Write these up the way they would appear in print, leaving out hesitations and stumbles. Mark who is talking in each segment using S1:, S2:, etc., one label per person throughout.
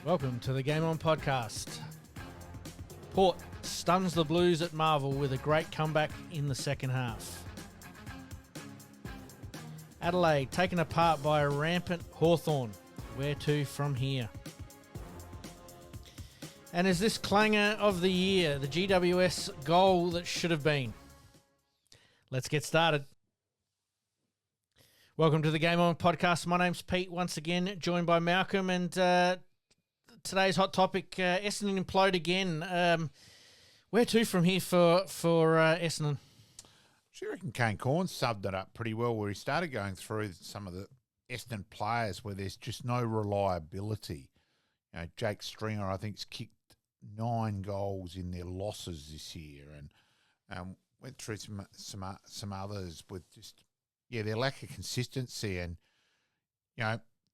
S1: Welcome to the Game On podcast. Port stuns the Blues at Marvel with a great comeback in the second half. Adelaide taken apart by a rampant Hawthorn. Where to from here? And is this clanger of the year, the GWS goal that should have been? Let's get started. Welcome to the Game On podcast. My name's Pete, once again, joined by Malcolm, and today's hot topic, Essendon implode again. Where to from here for Essendon?
S2: I reckon Kane Corn subbed it up pretty well, where he started going through some of the Essendon players where there's just no reliability. You know, Jake Stringer, I think, has kicked 9 goals in their losses this year, and went through some others with just their lack of consistency, and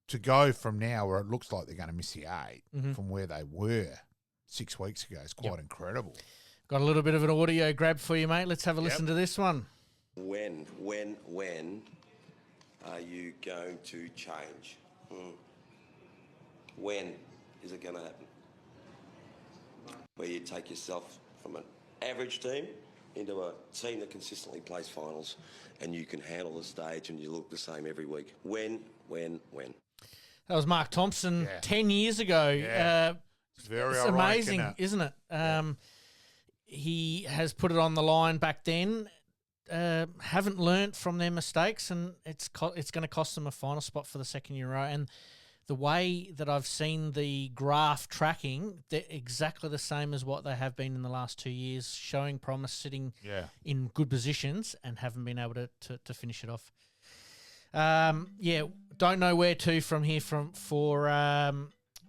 S2: to go from now where it looks like they're going to miss the 8 from where they were 6 weeks ago is quite incredible.
S1: Got a little bit of an audio grab for you, mate. Let's have a listen to this one.
S3: When are you going to change? When is it going to happen? Where you take yourself from an average team into a team that consistently plays finals, and you can handle the stage and you look the same every week. When?
S1: That was Mark Thompson 10 years ago.
S2: Yeah. It's very
S1: it's
S2: ironic,
S1: amazing, isn't it? He has put it on the line back then. Haven't learnt from their mistakes, and it's going to cost them a final spot for the second year in a row. And the way that I've seen the graph tracking, they're exactly the same as what they have been in the last 2 years, showing promise, sitting in good positions, and haven't been able to finish it off. Don't know where to from here for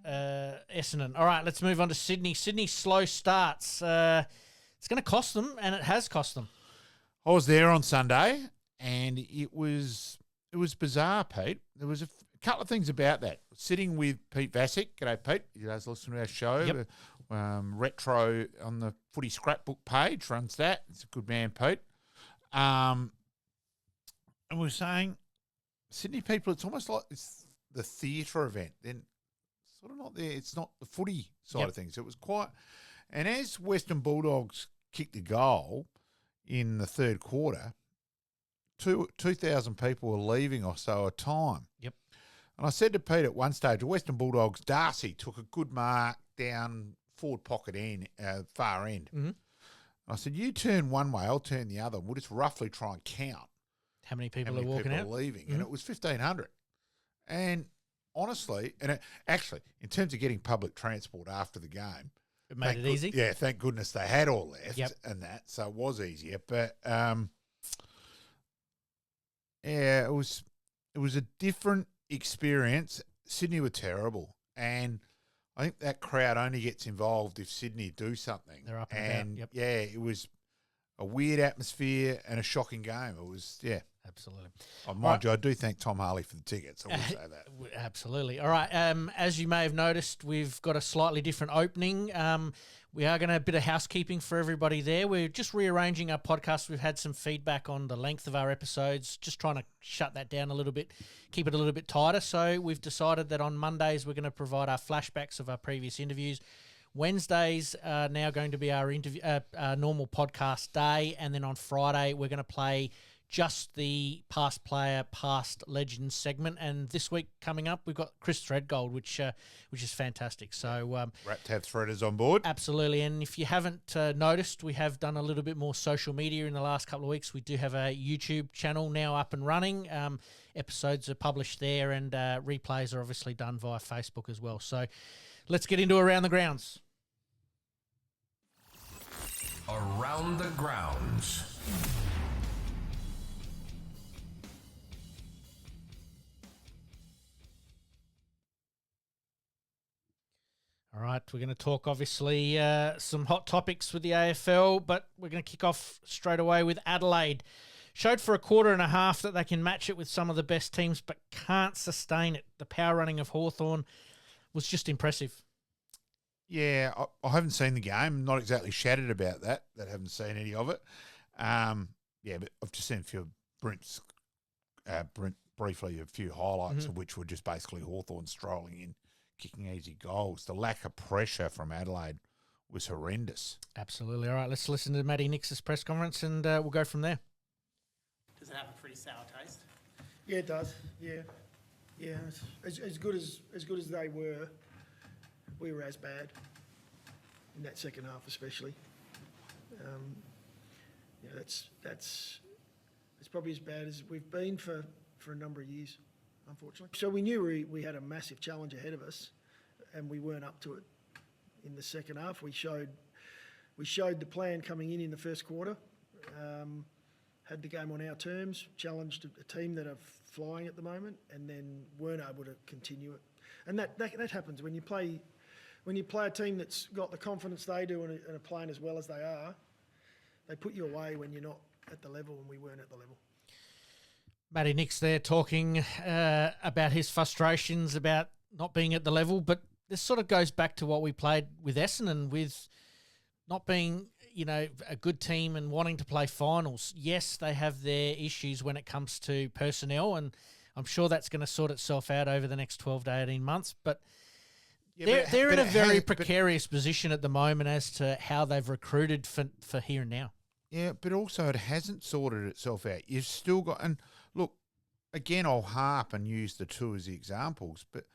S1: Essendon. All right, let's move on to Sydney. Sydney slow starts. It's going to cost them, and it has cost them.
S2: I was there on Sunday, and it was bizarre, Pete. There was a couple of things about that. Sitting with Pete Vasic. G'day, Pete. You guys listen to our show.
S1: Yep.
S2: Retro on the Footy Scrapbook page runs that. It's a good man, Pete. And we're saying, Sydney people, it's almost like it's the theatre event. Then sort of not there. It's not the footy side of things. It was quite. And as Western Bulldogs kicked a goal in the third quarter, 2,000 people were leaving or so a time.
S1: Yep.
S2: And I said to Pete at one stage, the Western Bulldogs, Darcy took a good mark down forward pocket end, far end.
S1: Mm-hmm.
S2: I said, you turn one way, I'll turn the other. We'll just roughly try and count
S1: How many people are walking out?
S2: leaving.
S1: Mm-hmm.
S2: And it was 1,500. And honestly, actually, in terms of getting public transport after the game,
S1: It made it easy.
S2: Yeah, thank goodness they had all left
S1: and
S2: that, so it was easier. But it was a different experience. Sydney were terrible, and I think that crowd only gets involved if Sydney do something.
S1: They're up and down.
S2: It was a weird atmosphere and a shocking game. It was
S1: Absolutely.
S2: Oh, mind you, I do thank Tom Harley for the tickets. I will say that.
S1: Absolutely. All right. As you may have noticed, we've got a slightly different opening. We are going to have a bit of housekeeping for everybody there. We're just rearranging our podcast. We've had some feedback on the length of our episodes, just trying to shut that down a little bit, keep it a little bit tighter. So we've decided that on Mondays, we're going to provide our flashbacks of our previous interviews. Wednesdays are now going to be our normal podcast day. And then on Friday, we're going to play just the past player, past legends segment. And this week coming up, we've got Chris Thredgold, which is fantastic. So
S2: Great to have Threaders on board.
S1: Absolutely. And if you haven't noticed, we have done a little bit more social media in the last couple of weeks. We do have a YouTube channel now up and running. Episodes are published there, and replays are obviously done via Facebook as well. So let's get into Around the Grounds.
S4: Around the Grounds.
S1: All right, we're going to talk, obviously, some hot topics with the AFL, but we're going to kick off straight away with Adelaide. Showed for a quarter and a half that they can match it with some of the best teams, but can't sustain it. The power running of Hawthorn was just impressive.
S2: Yeah, I haven't seen the game. Not exactly shattered about that. Haven't seen any of it. But I've just seen a few briefly a few highlights of which were just basically Hawthorn strolling in, kicking easy goals. The lack of pressure from Adelaide was horrendous.
S1: Absolutely. All right, let's listen to Matty Nix's press conference and we'll go from there.
S5: Does it have a pretty sour taste?
S6: Yeah, it does. Yeah. As good as they were, we were as bad in that second half, especially. That's probably as bad as we've been for a number of years, unfortunately. So we knew we had a massive challenge ahead of us, and we weren't up to it in the second half. We showed the plan coming in the first quarter. Had the game on our terms, challenged a team that are flying at the moment, and then weren't able to continue it. And that happens when you play a team that's got the confidence they do and are playing as well as they are. They put you away when you're not at the level, and we weren't at the level.
S1: Matty Nix there talking about his frustrations about not being at the level, but this sort of goes back to what we played with Essendon, with not being, a good team and wanting to play finals. Yes, they have their issues when it comes to personnel, and I'm sure that's going to sort itself out over the next 12 to 18 months. But they're in a very precarious position at the moment as to how they've recruited for here and now.
S2: Yeah, but also it hasn't sorted itself out. You've still got, and look, again, I'll harp and use the two as examples, but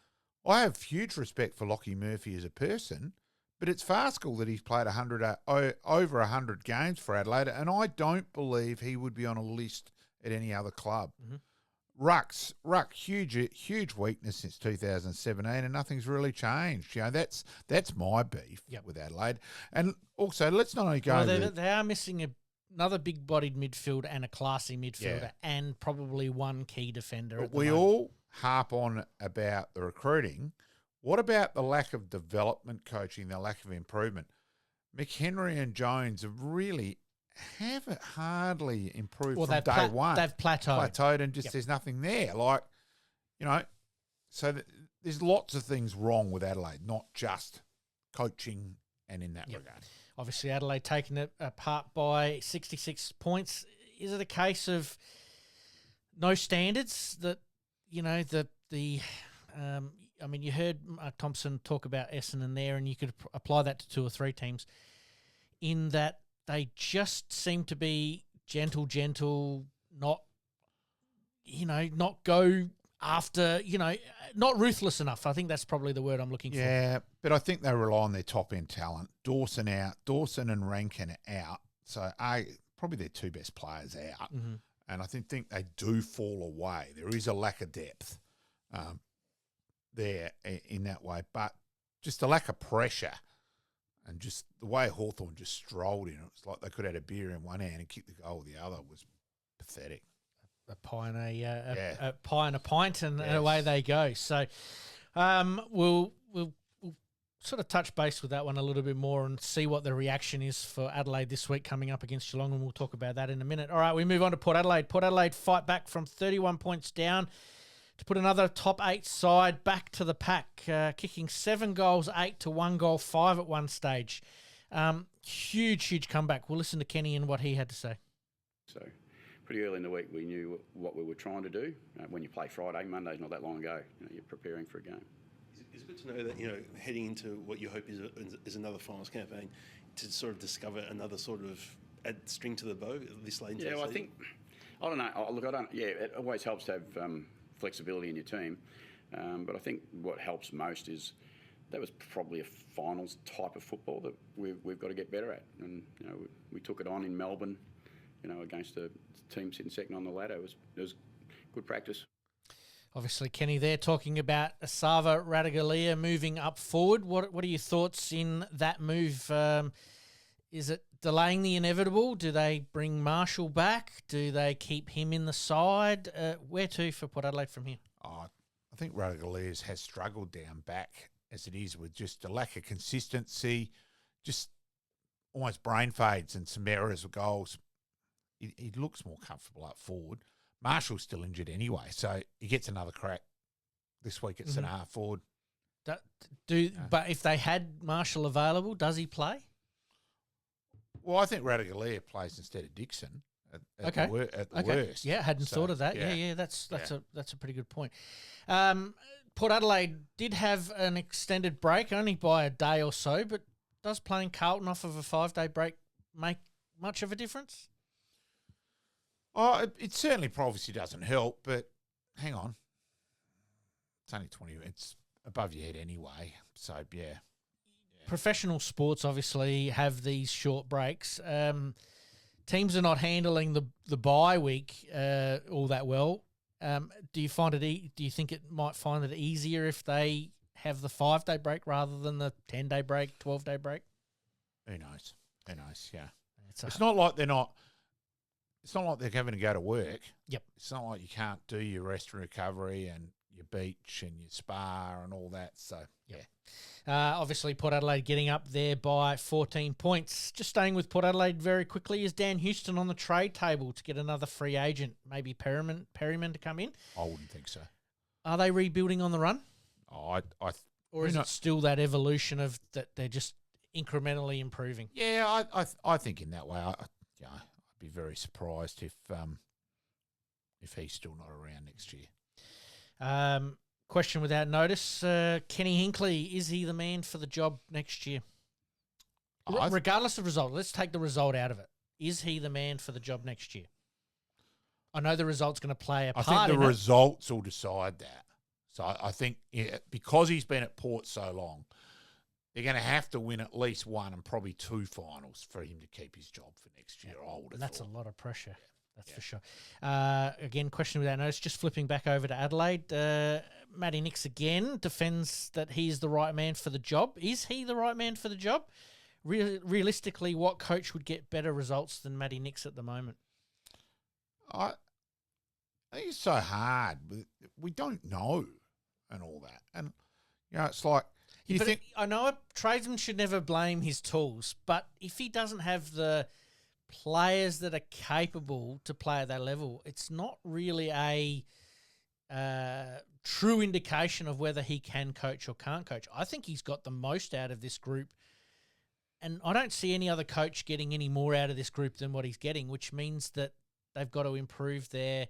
S2: I have huge respect for Lockie Murphy as a person. But it's farcical that he's played over 100 games for Adelaide, and I don't believe he would be on a list at any other club. Mm-hmm. Ruck, huge weakness since 2017, and nothing's really changed. That's my beef with Adelaide. And also, let's not only go.
S1: Well, they are missing another big-bodied midfielder and a classy midfielder, and probably one key defender.
S2: But we all harp on about the recruiting. What about the lack of development coaching, the lack of improvement? McHenry and Jones haven't hardly improved from day one.
S1: They've plateaued.
S2: And there's nothing there. So there's lots of things wrong with Adelaide, not just coaching and in that regard.
S1: Obviously, Adelaide taking it apart by 66 points. Is it a case of no standards that, you heard Mark Thompson talk about Essendon there, and you could apply that to two or three teams in that they just seem to be gentle, not go after, not ruthless enough. I think that's probably the word I'm looking for.
S2: Yeah, but I think they rely on their top-end talent. Dawson and Rankin out. So probably their two best players out. Mm-hmm. And I think they do fall away. There is a lack of depth there in that way, but just a lack of pressure and just the way Hawthorn just strolled in, it was like they could have had a beer in one hand and kick the goal with the other was pathetic.
S1: A pie and a pint, and away they go. So we'll sort of touch base with that one a little bit more and see what the reaction is for Adelaide this week coming up against Geelong, and we'll talk about that in a minute. All right, we move on to Port Adelaide. Port Adelaide fight back from 31 points down to put another top 8 side back to the pack, kicking 7 goals, 8 to 1 goal, 5 at one stage. Huge comeback. We'll listen to Kenny and what he had to say.
S7: So pretty early in the week we knew what we were trying to do. When you play Friday, Monday's not that long ago. You're preparing for a game.
S8: It's good to know that, heading into what you hope is another finals campaign, to sort of discover another sort of add string to the bow this late into the season.
S7: I don't know. It always helps to have flexibility in your team. But I think what helps most is that was probably a finals type of football that we've got to get better at. And, we took it on in Melbourne, against a team sitting second on the ladder. It was good practice.
S1: Obviously, Kenny there talking about Asava Radaglia moving up forward. What are your thoughts in that move? Is it delaying the inevitable? Do they bring Marshall back? Do they keep him in the side? Where to for Port Adelaide from here?
S2: I think Radaglia has struggled down back as it is, with just a lack of consistency, just almost brain fades and some errors of goals. He looks more comfortable up forward. Marshall's still injured anyway, so he gets another crack this week at centre half forward.
S1: But if they had Marshall available, does he play?
S2: Well, I think Radaglia plays instead of Dixon at the worst.
S1: Yeah, hadn't thought of that. Yeah, that's a pretty good point. Port Adelaide did have an extended break, only by a day or so, but does playing Carlton off of a 5-day break make much of a difference?
S2: Oh, it certainly obviously doesn't help, but hang on. It's only 20. It's above your head anyway, so yeah.
S1: Professional sports obviously have these short breaks. Teams are not handling the bye week all that well. Do you find it? Do you think it might find it easier if they have the 5-day break rather than the 10-day break, 12-day break?
S2: Who knows? Who knows? Yeah,
S1: It's
S2: not like they're not. It's not like they're having to go to work.
S1: Yep.
S2: It's not like you can't do your rest and recovery and your beach and your spa and all that. So yeah.
S1: Obviously, Port Adelaide getting up there by 14 points. Just staying with Port Adelaide very quickly, is Dan Houston on the trade table to get another free agent, maybe Perryman to come in?
S2: I wouldn't think so.
S1: Are they rebuilding on the run?
S2: Or
S1: is it still that evolution of that they're just incrementally improving?
S2: Yeah, I think in that way. I'd be very surprised if he's still not around next year.
S1: Question without notice. Kenny Hinckley, is he the man for the job next year? Regardless of result, let's take the result out of it. Is he the man for the job next year? I know the result's going to play a part in it.
S2: I think the results will decide that. So I think because he's been at Port so long, they're going to have to win at least one and probably 2 finals for him to keep his job for next year.
S1: And that's a lot of pressure. That's for sure. Again, question without notice. Just flipping back over to Adelaide. Matty Nix again defends that he's the right man for the job. Is he the right man for the job? Realistically, what coach would get better results than Matty Nix at the moment?
S2: I think it's so hard. We don't know and all that. And, it's like
S1: I know a tradesman should never blame his tools, but if he doesn't have the players that are capable to play at that level, it's not really a true indication of whether he can coach or can't coach. I think he's got the most out of this group, and I don't see any other coach getting any more out of this group than what he's getting, which means that they've got to improve their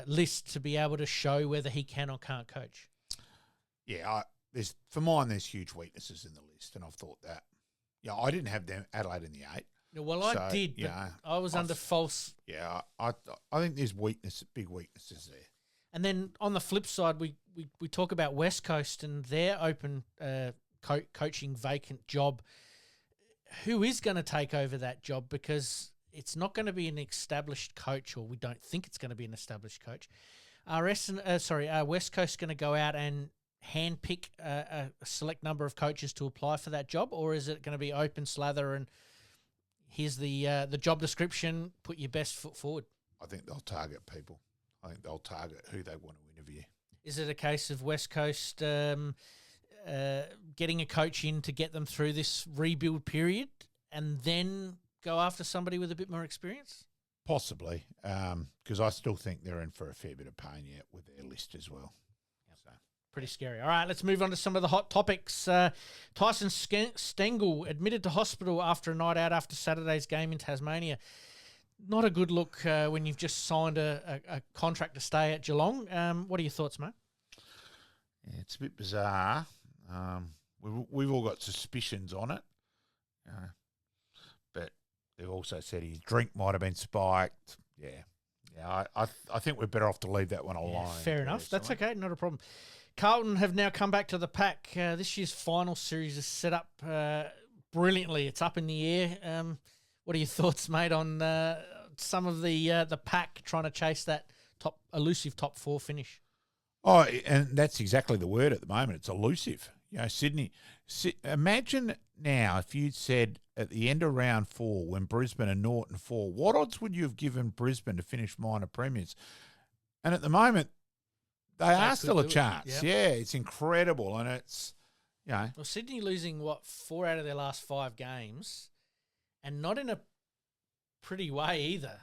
S1: list to be able to show whether he can or can't coach.
S2: Yeah, there's huge weaknesses in the list, and I've thought that. Yeah, I didn't have them Adelaide in the 8.
S1: Well, I did, but I was under false.
S2: Yeah, I think there's big weaknesses there.
S1: And then on the flip side, we talk about West Coast and their open coaching vacant job. Who is going to take over that job? Because it's not going to be an established coach, or we don't think it's going to be an established coach. West Coast going to go out and handpick a select number of coaches to apply for that job, or is it going to be open slather and here's the job description, put your best foot forward?
S2: I think they'll target people. I think they'll target who they want to interview.
S1: Is it a case of West Coast getting a coach in to get them through this rebuild period and then go after somebody with a bit more experience?
S2: Possibly, because I still think they're in for a fair bit of pain yet with their list as well.
S1: Pretty scary. All right, let's move on to some of the hot topics. Tyson Stengel admitted to hospital after a night out after Saturday's game in Tasmania. Not a good look when you've just signed a contract to stay at Geelong. What are your thoughts, mate?
S2: Yeah, it's a bit bizarre. We've all got suspicions on it. But they've also said his drink might have been spiked. Yeah, I think we're better off to leave that one alone.
S1: Fair enough. That's okay. Not a problem. Carlton have now come back to the pack. This year's final series is set up brilliantly. It's up in the air. What are your thoughts, mate, on some of the pack trying to chase that elusive top 4 finish?
S2: Oh, and that's exactly the word at the moment. It's elusive. Sydney. Imagine now if you'd said at the end of round 4 when Brisbane and Norton fall, what odds would you have given Brisbane to finish minor premiers? And at the moment, they are still a chance. Yep. Yeah, it's incredible. And it's, Well,
S1: Sydney losing, 4 out of their last 5 games, and not in a pretty way either.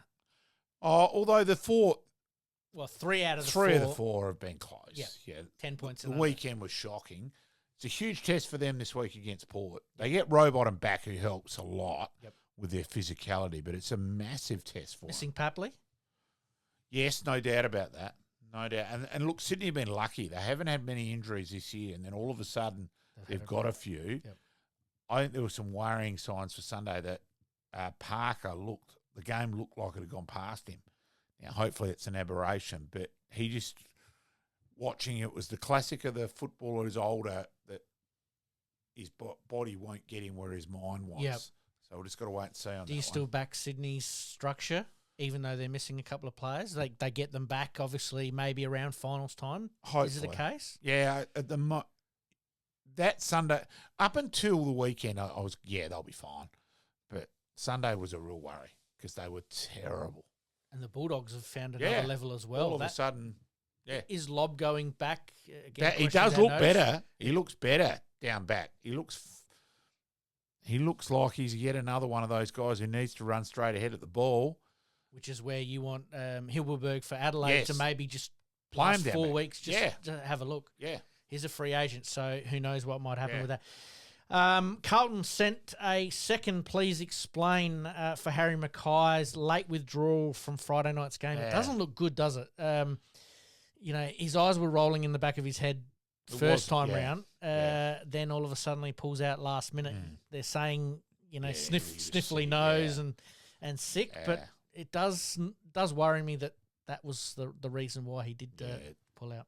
S2: Although the 4...
S1: Well, 3 out of the
S2: 3 of the 4 have been close.
S1: Yeah, 10 points.
S2: The weekend was shocking. It's a huge test for them this week against Port. They get Rowbottom back, who helps a lot with their physicality, but it's a massive test for them.
S1: Missing Papley?
S2: Yes, no doubt about that. No doubt. And look, Sydney have been lucky. They haven't had many injuries this year, and then all of a sudden they've got a few.
S1: Yep.
S2: I think there were some worrying signs for Sunday that Parker the game looked like it had gone past him. Now, hopefully it's an aberration, but he just, watching it was the classic of the footballer who's older that his body won't get him where his mind wants.
S1: Yep.
S2: So we've just got to wait and see on that.
S1: Do you still back Sydney's structure, even though they're missing a couple of players? They get them back, obviously, maybe around finals time.
S2: Hopefully.
S1: Is it the case?
S2: Yeah, that Sunday, up until the weekend, I was, they'll be fine. But Sunday was a real worry because they were terrible.
S1: And the Bulldogs have found another level as well.
S2: All of a sudden,
S1: Is Lob going back? Again,
S2: he does look better. He looks better down back. He looks like he's yet another one of those guys who needs to run straight ahead at the ball.
S1: Which is where you want Hilberberg for Adelaide to maybe just
S2: play
S1: last
S2: him
S1: 4 weeks just to have a look.
S2: Yeah.
S1: He's a free agent, so who knows what might happen with that. Carlton sent a second please explain for Harry Mackay's late withdrawal from Friday night's game. It doesn't look good, does it? His eyes were rolling in the back of his head first time round. Then all of a sudden he pulls out last minute. They're saying, sniffly nose and sick, but it does worry me that was the reason why he did pull out.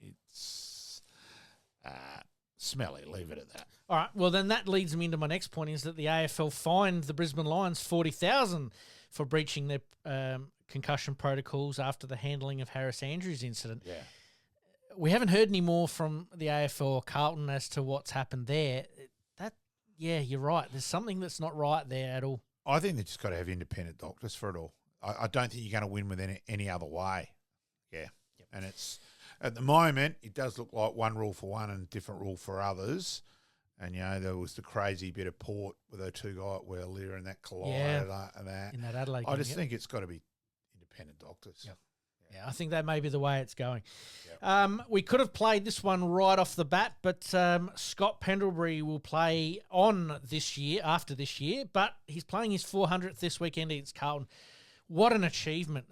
S2: It's smelly. Leave it at that.
S1: All right. Well, then that leads me into my next point: is that the AFL fined the Brisbane Lions $40,000 for breaching their concussion protocols after the handling of Harris Andrews' incident.
S2: Yeah.
S1: We haven't heard any more from the AFL or Carlton as to what's happened there. You're right. There's something that's not right there at all.
S2: I think they just got to have independent doctors for it all. I don't think you're going to win with any other way. Yeah. Yep. And it's at the moment it does look like one rule for one and a different rule for others. And there was the crazy bit of Port with the two guys where Lear and that collided and that.
S1: In that Adelaide
S2: I
S1: game,
S2: just think it's got to be independent doctors.
S1: Yep. Yeah, I think that may be the way it's going. Yep. We could have played this one right off the bat, but Scott Pendlebury will play on after this year, but he's playing his 400th this weekend against Carlton. What an achievement.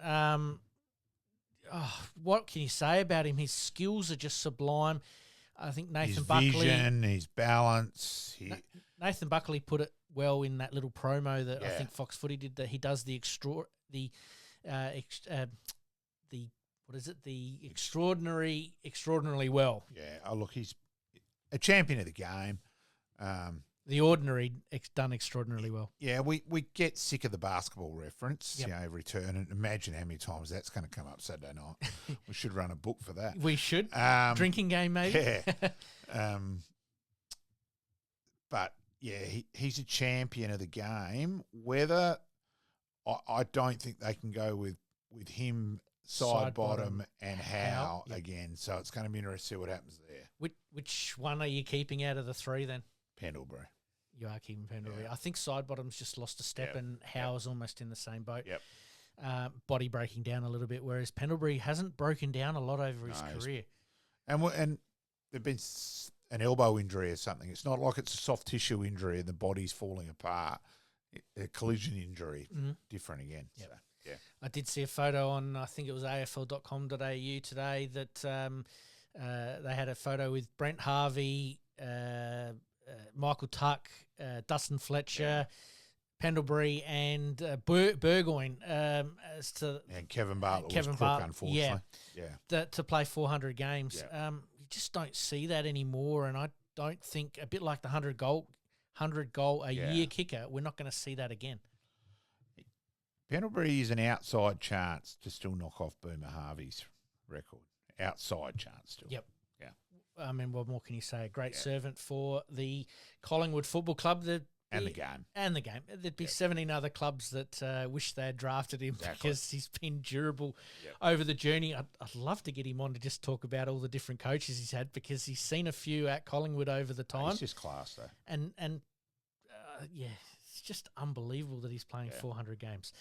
S1: What can you say about him? His skills are just sublime. I think Nathan Buckley...
S2: His vision, his balance.
S1: Nathan Buckley put it well in that little promo that I think Fox Footy did, that he does the extraordinarily well.
S2: Yeah. Look, he's a champion of the game.
S1: The ordinary done extraordinarily well.
S2: Yeah, we get sick of the basketball reference, every turn, and imagine how many times that's going to come up Saturday night. We should run a book for that.
S1: We should. Drinking game, maybe.
S2: Yeah. But yeah, he's a champion of the game. Whether I don't think they can go with him side bottom and Howe again. So it's going to be interesting to see what happens there.
S1: Which one are you keeping out of the three then?
S2: Pendlebury.
S1: You are keeping Pendlebury. Yeah. I think side bottom's just lost a step and Howe's almost in the same boat.
S2: Yep.
S1: Body breaking down a little bit, whereas Pendlebury hasn't broken down a lot over his career.
S2: And there've been an elbow injury or something. It's not like it's a soft tissue injury and the body's falling apart. A collision injury, different again.
S1: Yep.
S2: So, yeah.
S1: I did see a photo on, I think it was afl.com.au today, that they had a photo with Brent Harvey, Michael Tuck, Dustin Fletcher, Pendlebury, and Burgoyne
S2: and Kevin Bartlett was crook, unfortunately.
S1: To play 400 games. You just don't see that anymore, and I don't think, a bit like the 100 goal a year kicker, we're not going to see that again.
S2: Pendlebury is an outside chance to still knock off Boomer Harvey's record. Outside chance still.
S1: Yep. I mean, what more can you say? A great servant for the Collingwood Football Club.
S2: And the game.
S1: There'd be 17 other clubs that wish they had drafted him because he's been durable over the journey. I'd love to get him on to just talk about all the different coaches he's had, because he's seen a few at Collingwood over the time.
S2: He's just class, though.
S1: And it's just unbelievable that he's playing 400 games.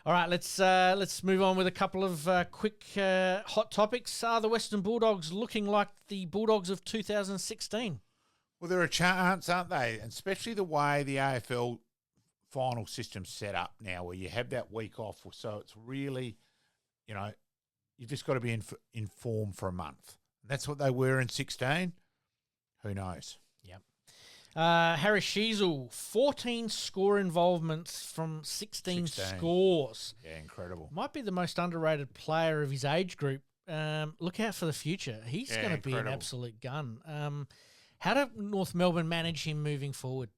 S1: All right, let's move on with a couple of quick hot topics. Are the Western Bulldogs looking like the Bulldogs of 2016?
S2: Well, there are a chance, aren't they? And especially the way the AFL final system's set up now, where you have that week off. So it's really, you've just got to be in form for a month. That's what they were in 16. Who knows?
S1: Yep. Harry Sheasel, 14 score involvements from 16 scores.
S2: Yeah, incredible.
S1: Might be the most underrated player of his age group. Look out for the future. He's going to be an absolute gun. How do North Melbourne manage him moving forward?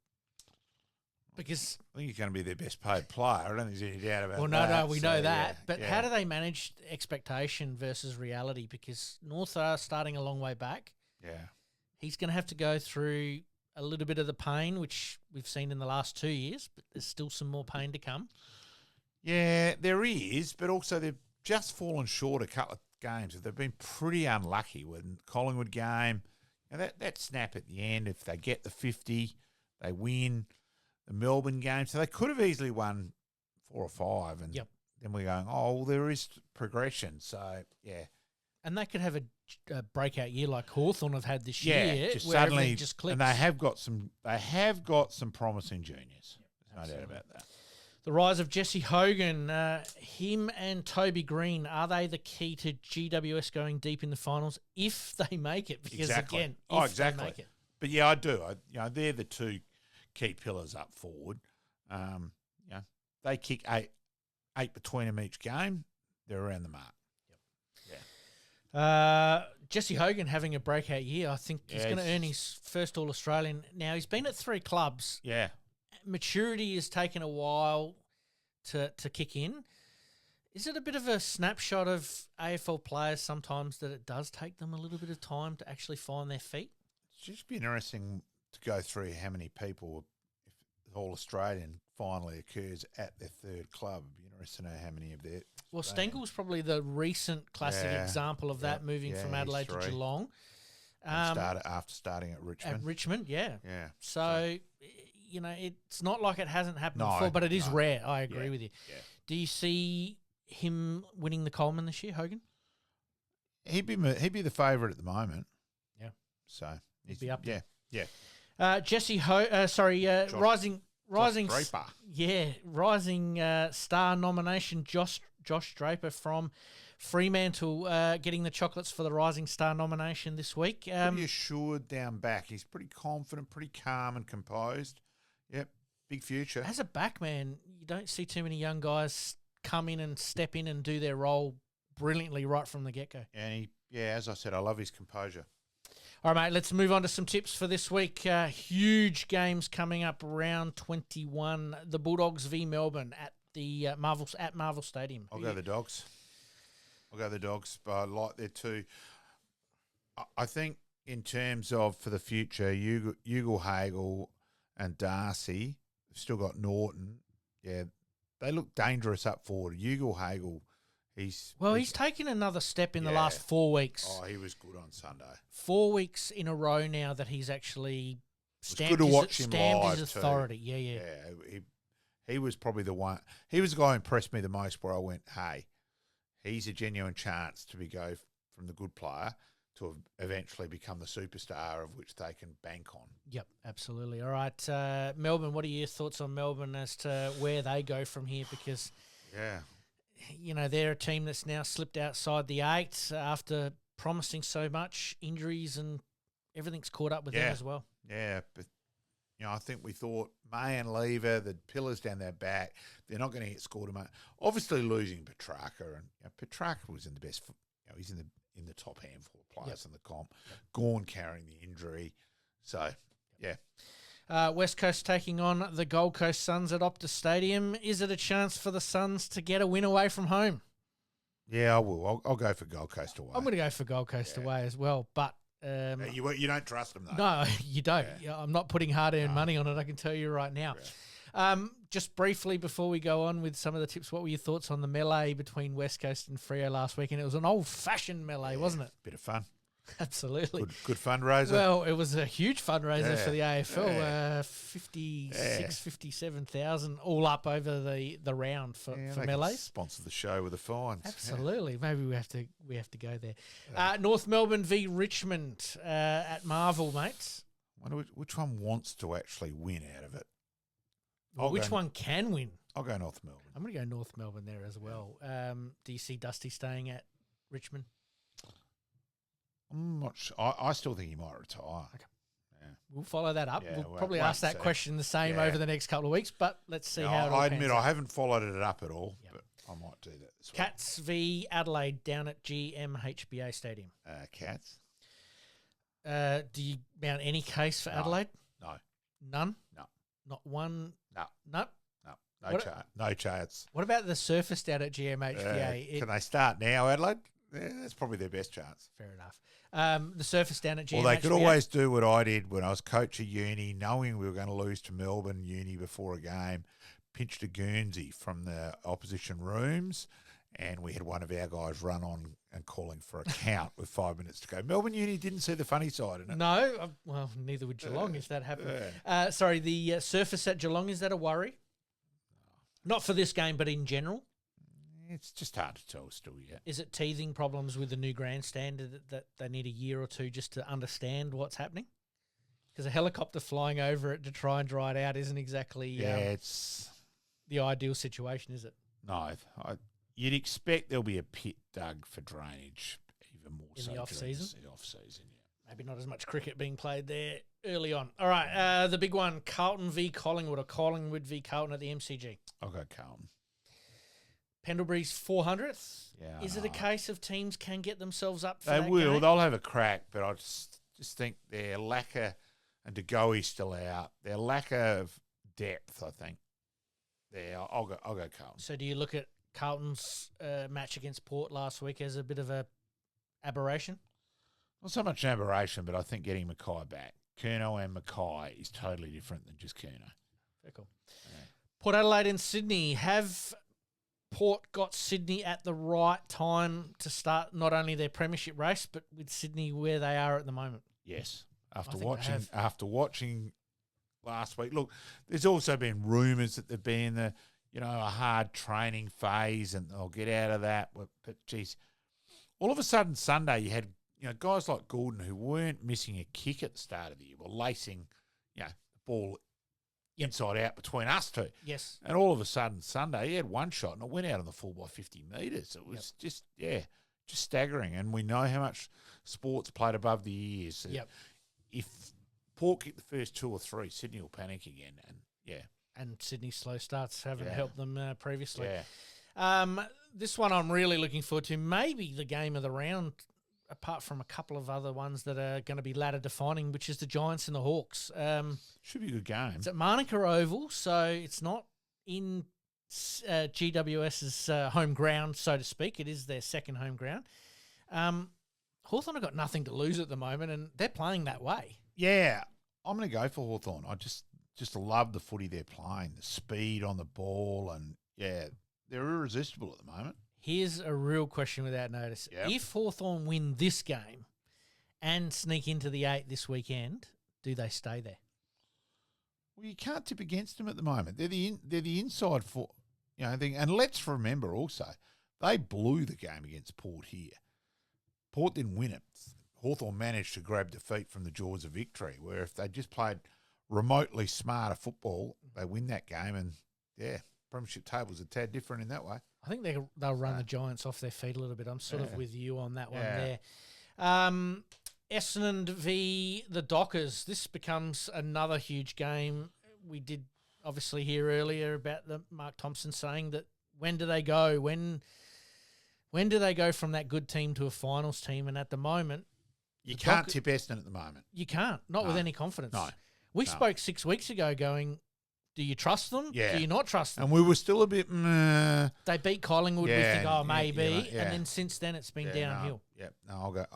S1: Because
S2: I think he's going to be their best paid player. I don't think there's any doubt about that.
S1: Well, no, we know that. But how do they manage expectation versus reality? Because North are starting a long way back.
S2: Yeah.
S1: He's going to have to go through a little bit of the pain, which we've seen in the last 2 years, but there's still some more pain to come.
S2: Yeah, there is, but also they've just fallen short a couple of games. They've been pretty unlucky with Collingwood game. That snap at the end, if they get the 50, they win. The Melbourne game, so they could have easily won 4 or 5, and then we're going, oh, well, there is progression. So yeah,
S1: and they could have a breakout year like Hawthorn have had this year,
S2: just
S1: where
S2: suddenly
S1: just clicks.
S2: And they have got some promising juniors. There's no doubt about that.
S1: The rise of Jesse Hogan, him and Toby Green, are they the key to GWS going deep in the finals if they make it? Because again, if they make it.
S2: But yeah, I do. They're the two key pillars up forward. They kick eight between them each game. They're around the mark.
S1: Jesse Hogan having a breakout year. I think he's going to earn his first All-Australian. Now, he's been at 3 clubs.
S2: Yeah.
S1: Maturity has taken a while to kick in. Is it a bit of a snapshot of AFL players sometimes that it does take them a little bit of time to actually find their feet?
S2: It's just be interesting to go through how many people, if All-Australian finally occurs at their 3rd club. It'd be interesting to know how many of their...
S1: Well, Stengel's probably the recent classic example of that, moving from Adelaide to Geelong.
S2: After starting at Richmond.
S1: At Richmond, yeah.
S2: Yeah.
S1: So, it's not like it hasn't happened before, but it is rare. I agree with you.
S2: Yeah.
S1: Do you see him winning the Coleman this year, Hogan?
S2: He'd be the favourite at the moment.
S1: Yeah.
S2: So
S1: he'd be up there.
S2: Yeah.
S1: Jesse rising
S2: Draper.
S1: Yeah, rising star nomination, Josh Draper from Fremantle, getting the chocolates for the Rising Star nomination this week.
S2: Pretty assured down back. He's pretty confident, pretty calm and composed. Yep, big future.
S1: As a backman, you don't see too many young guys come in and step in and do their role brilliantly right from the get-go.
S2: And as I said, I love his composure.
S1: All right, mate, let's move on to some tips for this week. Huge games coming up, round 21. The Bulldogs v Melbourne at the Marvel Stadium.
S2: I'll go the Dogs. But I like there too. I think in terms of for the future, Ugle-Hagel and Darcy, they've still got Norton. Yeah, they look dangerous up forward. Ugle-Hagel, he's
S1: taken another step in the last 4 weeks.
S2: Oh, he was good on Sunday.
S1: 4 weeks in a row now that he's actually stamped his authority.
S2: Too. Yeah. He was probably the one. He was the guy who impressed me the most. Where I went, hey, he's a genuine chance to go from the good player to eventually become the superstar of which they can bank on.
S1: Yep, absolutely. All right, Melbourne. What are your thoughts on Melbourne as to where they go from here? Because they're a team that's now slipped outside the 8 after promising so much. Injuries and everything's caught up with them as well.
S2: Yeah, but I think we thought May and Lever, the pillars down their back, they're not going to get scored. Obviously, losing Petrarca, and Petrarca was in the best. He's in the top handful of players in the comp. Gawn carrying the injury, so
S1: West Coast taking on the Gold Coast Suns at Optus Stadium. Is it a chance for the Suns to get a win away from home?
S2: Yeah, I will. I'll go for Gold Coast away.
S1: I'm going to go for Gold Coast away as well, but.
S2: You don't trust them, though.
S1: No, you don't. Yeah. I'm not putting hard-earned money on it, I can tell you right now. Yeah. Just briefly, before we go on with some of the tips, what were your thoughts on the melee between West Coast and Freo last week? And it was an old-fashioned melee, wasn't it?
S2: Bit of fun.
S1: Absolutely.
S2: Good fundraiser.
S1: Well, it was a huge fundraiser for the AFL. 57,000 all up over the round for melee.
S2: Sponsor the show with the fines.
S1: Absolutely. Maybe we have to go there. North Melbourne v Richmond at Marvel, mates.
S2: Wonder which one wants to actually win out of it.
S1: Which one can win?
S2: I'll go North Melbourne.
S1: I'm going to go North Melbourne there as well. Do you see Dusty staying at Richmond?
S2: I'm not sure. I still think he might retire.
S1: Okay.
S2: Yeah.
S1: We'll follow that up.
S2: Yeah,
S1: we'll
S2: well,
S1: probably
S2: wait
S1: ask that
S2: and see.
S1: question the same
S2: Yeah.
S1: over the next couple of weeks, but let's see how it all
S2: I
S1: pans
S2: admit
S1: out.
S2: I haven't followed it up at all,
S1: Yep.
S2: but I might do that this week.
S1: Cats v Adelaide down at GMHBA Stadium.
S2: Cats?
S1: Do you mount any case for
S2: No.
S1: Adelaide?
S2: No.
S1: None?
S2: No.
S1: Not one?
S2: No.
S1: No?
S2: No
S1: What-
S2: chance. No chance.
S1: What about the surface down at GMHBA?
S2: Can they start now, Adelaide? Yeah, that's probably their best chance.
S1: Fair enough. The surface down at GMHBA.
S2: Well, they could always do what I did when I was coach of uni, knowing we were going to lose to Melbourne uni before a game, pinched a Guernsey from the opposition rooms, and we had one of our guys run on and calling for a count with 5 minutes to go. Melbourne uni didn't see the funny side in it.
S1: No, well, neither would Geelong if that happened. Sorry, the surface at Geelong, is that a worry? Not for this game, but in general?
S2: It's just hard to tell still yet.
S1: Is it teething problems with the new grandstand that they need a year or two just to understand what's happening? Because a helicopter flying over it to try and dry it out isn't exactly
S2: It's
S1: the ideal situation, is it?
S2: no. You'd expect there'll be a pit dug for drainage, even more
S1: In
S2: so
S1: the
S2: during
S1: off-season?
S2: The off-season, yeah.
S1: Maybe not as much cricket being played there early on. All right, the big one, Carlton v Collingwood, or Collingwood v Carlton at the MCG.
S2: I'll go Carlton.
S1: Pendlebury's 400th.
S2: Yeah,
S1: Is it a case of teams can get themselves up for
S2: They
S1: that
S2: will.
S1: game?
S2: They'll have a crack, but I just think their lack of, and De Goey's still out, their lack of depth, I think. I'll go Carlton.
S1: So do you look at Carlton's match against Port last week as a bit of a aberration?
S2: Not so much an aberration, but I think getting Mackay back. Curnow and Mackay is totally different than just Curnow.
S1: Very cool. Yeah. Port Adelaide and Sydney. Have Port got Sydney at the right time to start not only their premiership race, but with Sydney where they are at the moment?
S2: Yes.
S1: I think they have.
S2: After watching last week, look, there's also been rumours that there've been a hard training phase and they'll get out of that. But geez, all of a sudden Sunday you had guys like Gordon who weren't missing a kick at the start of the year, were lacing the ball inside out between us two.
S1: Yes.
S2: And all of a sudden Sunday he had one shot and it went out on the full by 50 metres. It was just staggering. And we know how much sport's played above the years.
S1: Yep.
S2: If Port kick the first two or three, Sydney will panic again.
S1: And Sydney's slow starts haven't helped them previously.
S2: Yeah.
S1: This one I'm really looking forward to. Maybe the game of the round, apart from a couple of other ones that are going to be ladder defining, which is the Giants and the Hawks.
S2: Should be a good game.
S1: It's at Manuka Oval, so it's not in GWS's home ground, so to speak. It is their second home ground. Hawthorn have got nothing to lose at the moment, and they're playing that way.
S2: Yeah, I'm going to go for Hawthorn. I just love the footy they're playing, the speed on the ball, and they're irresistible at the moment.
S1: Here's a real question without notice.
S2: Yep.
S1: If Hawthorn win this game and sneak into the 8 this weekend, do they stay there?
S2: Well, you can't tip against them at the moment. They're the inside thing. And let's remember also, they blew the game against Port here. Port didn't win it. Hawthorn managed to grab defeat from the jaws of victory, where if they just played remotely smarter football, they win that game. And, premiership table's a tad different in that way.
S1: I think they'll run the Giants off their feet a little bit. I'm sort of with you on that one
S2: Yeah.
S1: there. Essendon v the Dockers. This becomes another huge game. We did obviously hear earlier about the Mark Thompson saying that when do they go? When do they go from that good team to a finals team? And at the moment,
S2: You can't tip Essendon at the moment.
S1: you can't. Not with any confidence.
S2: No.
S1: We spoke 6 weeks ago going, do you trust them?
S2: Yeah.
S1: Do you not trust them?
S2: And we were still a bit
S1: They beat Collingwood. We think, maybe.
S2: Yeah.
S1: And then since then, it's been downhill.
S2: I'll go.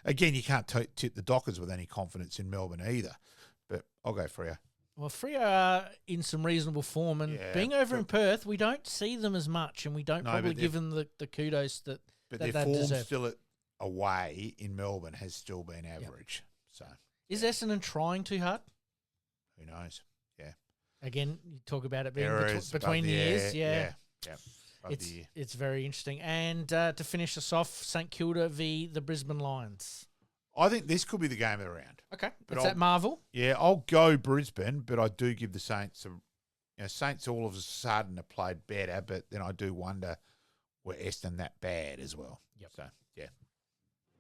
S2: Again, you can't tip the Dockers with any confidence in Melbourne either. But I'll go Freo.
S1: Well, Freo are in some reasonable form. And being over in Perth, we don't see them as much. And we don't probably give them the kudos that they
S2: their form
S1: deserve.
S2: still away in Melbourne has still been average. So
S1: is Essendon trying too hard?
S2: Who knows? Yeah.
S1: Again, you talk about it being
S2: Errors
S1: between the years.
S2: Yeah.
S1: It's very interesting. And to finish us off, St Kilda v the Brisbane Lions.
S2: I think this could be the game of the round.
S1: Okay.
S2: But
S1: It's at Marvel.
S2: Yeah, I'll go Brisbane, but I do give the Saints Saints all of a sudden have played better, but then I do wonder were Essendon that bad as well.
S1: Yep.
S2: So Yeah.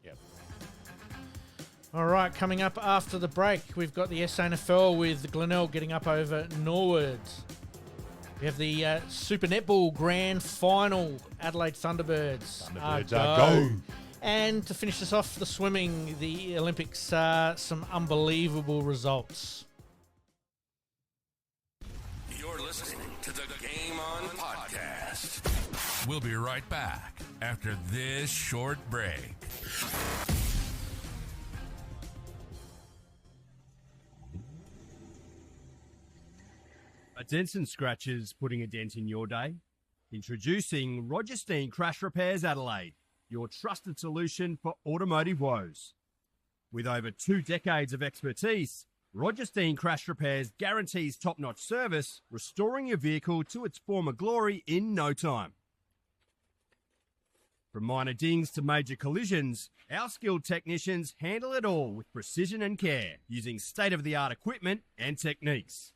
S2: Yep.
S1: All right, coming up after the break, we've got the SANFL with Glenelg getting up over Norwood. We have the Super Netball Grand Final, Adelaide Thunderbirds.
S2: Thunderbirds are go.
S1: And to finish this off, the swimming, the Olympics, some unbelievable results.
S4: You're listening to the Game On Podcast. We'll be right back after this short break.
S9: A dents and scratches putting a dent in your day? Introducing Roger Steen Crash Repairs Adelaide, your trusted solution for automotive woes. With over 2 decades of expertise, Roger Steen Crash Repairs guarantees top-notch service, restoring your vehicle to its former glory in no time. From minor dings to major collisions, our skilled technicians handle it all with precision and care, using state-of-the-art equipment and techniques.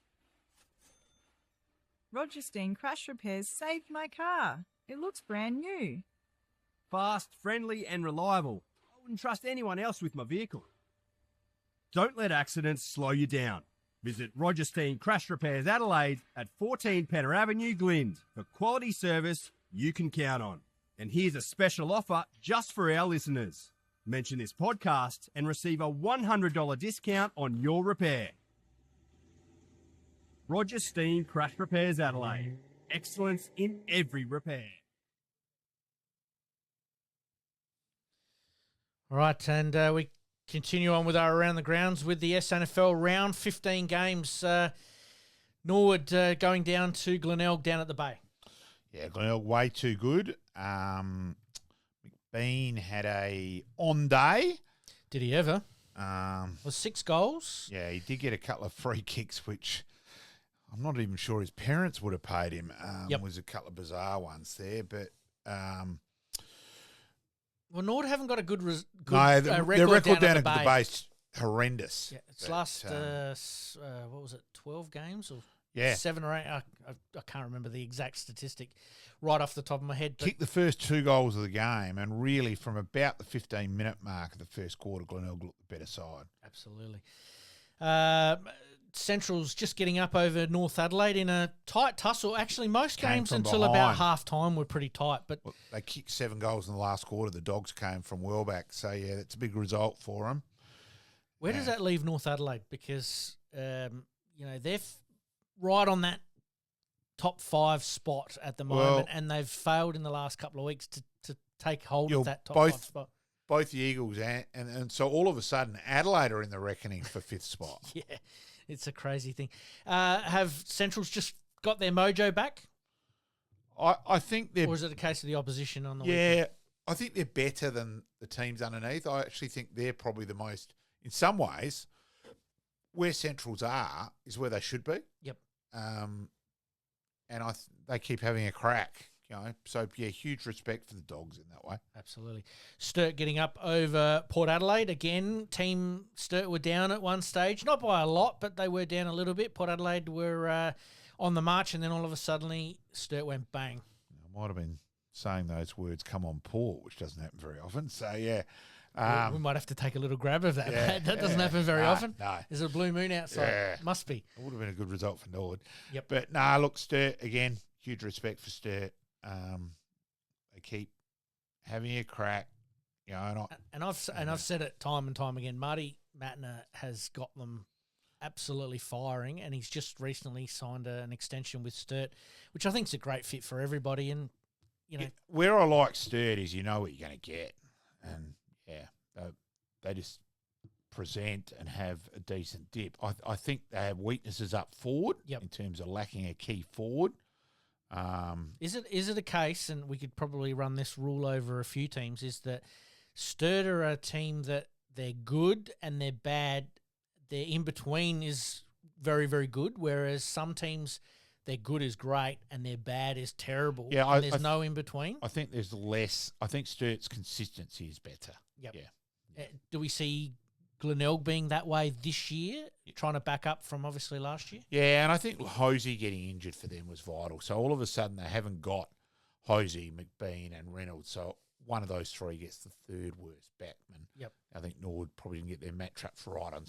S10: Roger Steen Crash Repairs saved my car. It looks brand new.
S9: Fast, friendly and reliable. I wouldn't trust anyone else with my vehicle. Don't let accidents slow you down. Visit Roger Steen Crash Repairs Adelaide at 14 Penner Avenue, Glynde, for quality service you can count on. And here's a special offer just for our listeners. Mention this podcast and receive a $100 discount on your repair. Roger Steen Crash Repairs Adelaide. Excellence in every repair.
S1: All right, and we continue on with our Around the Grounds with the SANFL round. 15 games. Norwood going down to Glenelg down at the Bay.
S2: Yeah, Glenelg way too good. McBean had a on day.
S1: Did he ever? Was 6 goals.
S2: Yeah, he did get a couple of free kicks, which I'm not even sure his parents would have paid him. Was a couple of bizarre ones there, but
S1: well, Norwood haven't got a good record
S2: their record down
S1: at the
S2: Bay is horrendous.
S1: Yeah, it's last what was it, 12 games or 7 or 8? I can't remember the exact statistic right off the top of my head. But
S2: kicked the first 2 goals of the game, and really from about the 15-minute mark of the first quarter, Glenelg looked the better side.
S1: Absolutely. Central's just getting up over North Adelaide in a tight tussle. Actually, most games until about half-time were pretty tight. But
S2: well, they kicked 7 goals in the last quarter. The Dogs came from well back. So, yeah, that's a big result for them.
S1: Where does that leave North Adelaide? Because, they're right on that top 5 spot at the moment, and they've failed in the last couple of weeks to take hold of that top 5 spot.
S2: Both the Eagles and so all of a sudden Adelaide are in the reckoning for 5th spot.
S1: Yeah, it's a crazy thing. Have Centrals just got their mojo back?
S2: I think they're...
S1: Or is it a case of the opposition on the
S2: weekend?
S1: Yeah,
S2: I think they're better than the teams underneath. I actually think they're probably the most, in some ways, where Centrals are is where they should be.
S1: Yep.
S2: And they keep having a crack, So, yeah, huge respect for the Dogs in that way.
S1: Absolutely. Sturt getting up over Port Adelaide. Again, Team Sturt were down at one stage. Not by a lot, but they were down a little bit. Port Adelaide were on the march, and then all of a sudden, Sturt went bang.
S2: I might have been saying those words, come on, Port, which doesn't happen very often. So, yeah.
S1: We might have to take a little grab of that. Yeah, that doesn't happen very often.
S2: No.
S1: There's a blue moon outside.
S2: Yeah.
S1: Must be.
S2: It would have been a good result for Norwood.
S1: Yep.
S2: But, look, Sturt, again, huge respect for Sturt. They keep having a crack,
S1: and I've said it time and time again. Marty Matner has got them absolutely firing, and he's just recently signed an extension with Sturt, which I think is a great fit for everybody. And
S2: where I like Sturt is you know what you're going to get, and they just present and have a decent dip. I think they have weaknesses up forward in terms of lacking a key forward.
S1: Is it a case, and we could probably run this rule over a few teams, is that Sturt are a team that they're good and they're bad. Their in-between is very, very good, whereas some teams, their good is great and their bad is terrible.
S2: Yeah,
S1: there's no in-between.
S2: I think there's less. I think Sturt's consistency is better.
S1: Yep.
S2: Yeah.
S1: Do we see Glenelg being that way this year, trying to back up from obviously last year?
S2: Yeah, and I think Hosey getting injured for them was vital. So all of a sudden they haven't got Hosey, McBean and Reynolds. So one of those three gets the third worst backman.
S1: Yep.
S2: I think Nord probably didn't get their mat traps right on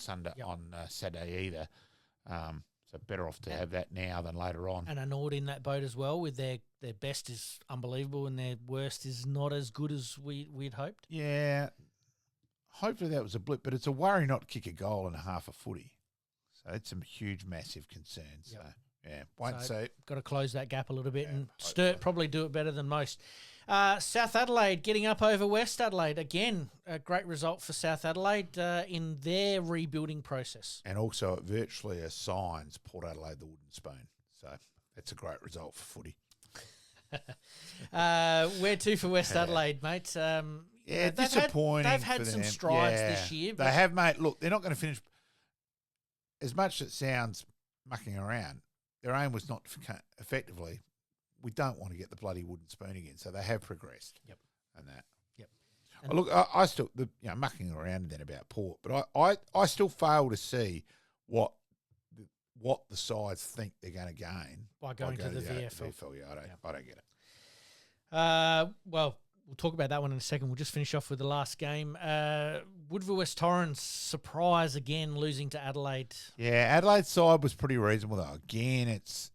S2: Saturday either. So better off to have that now than later on.
S1: And a Nord in that boat as well, with their best is unbelievable and their worst is not as good as we'd hoped.
S2: Yeah. Hopefully that was a blip, but it's a worry not to kick a goal in half a footy. So it's a huge, massive concern. So, yeah, wait and see.
S1: Got to close that gap a little bit, and Sturt probably do it better than most. South Adelaide getting up over West Adelaide. Again, a great result for South Adelaide in their rebuilding process.
S2: And also it virtually assigns Port Adelaide the wooden spoon. So that's a great result for footy.
S1: Where to for West Adelaide, mate?
S2: Disappointing.
S1: They've had some strides this year.
S2: They have, mate. Look, they're not going to finish. As much as it sounds mucking around, their aim was not effectively. We don't want to get the bloody wooden spoon again, so they have progressed.
S1: Yep,
S2: and that.
S1: Yep.
S2: And look, I still mucking around then about Port, but I still fail to see what the sides think they're going to gain
S1: by going to the VFL.
S2: Yeah, I don't get it.
S1: Well, we'll talk about that one in a second. We'll just finish off with the last game. Woodville West Torrens, surprise again, losing to Adelaide.
S2: Yeah, Adelaide's side was pretty reasonable though. Again, it's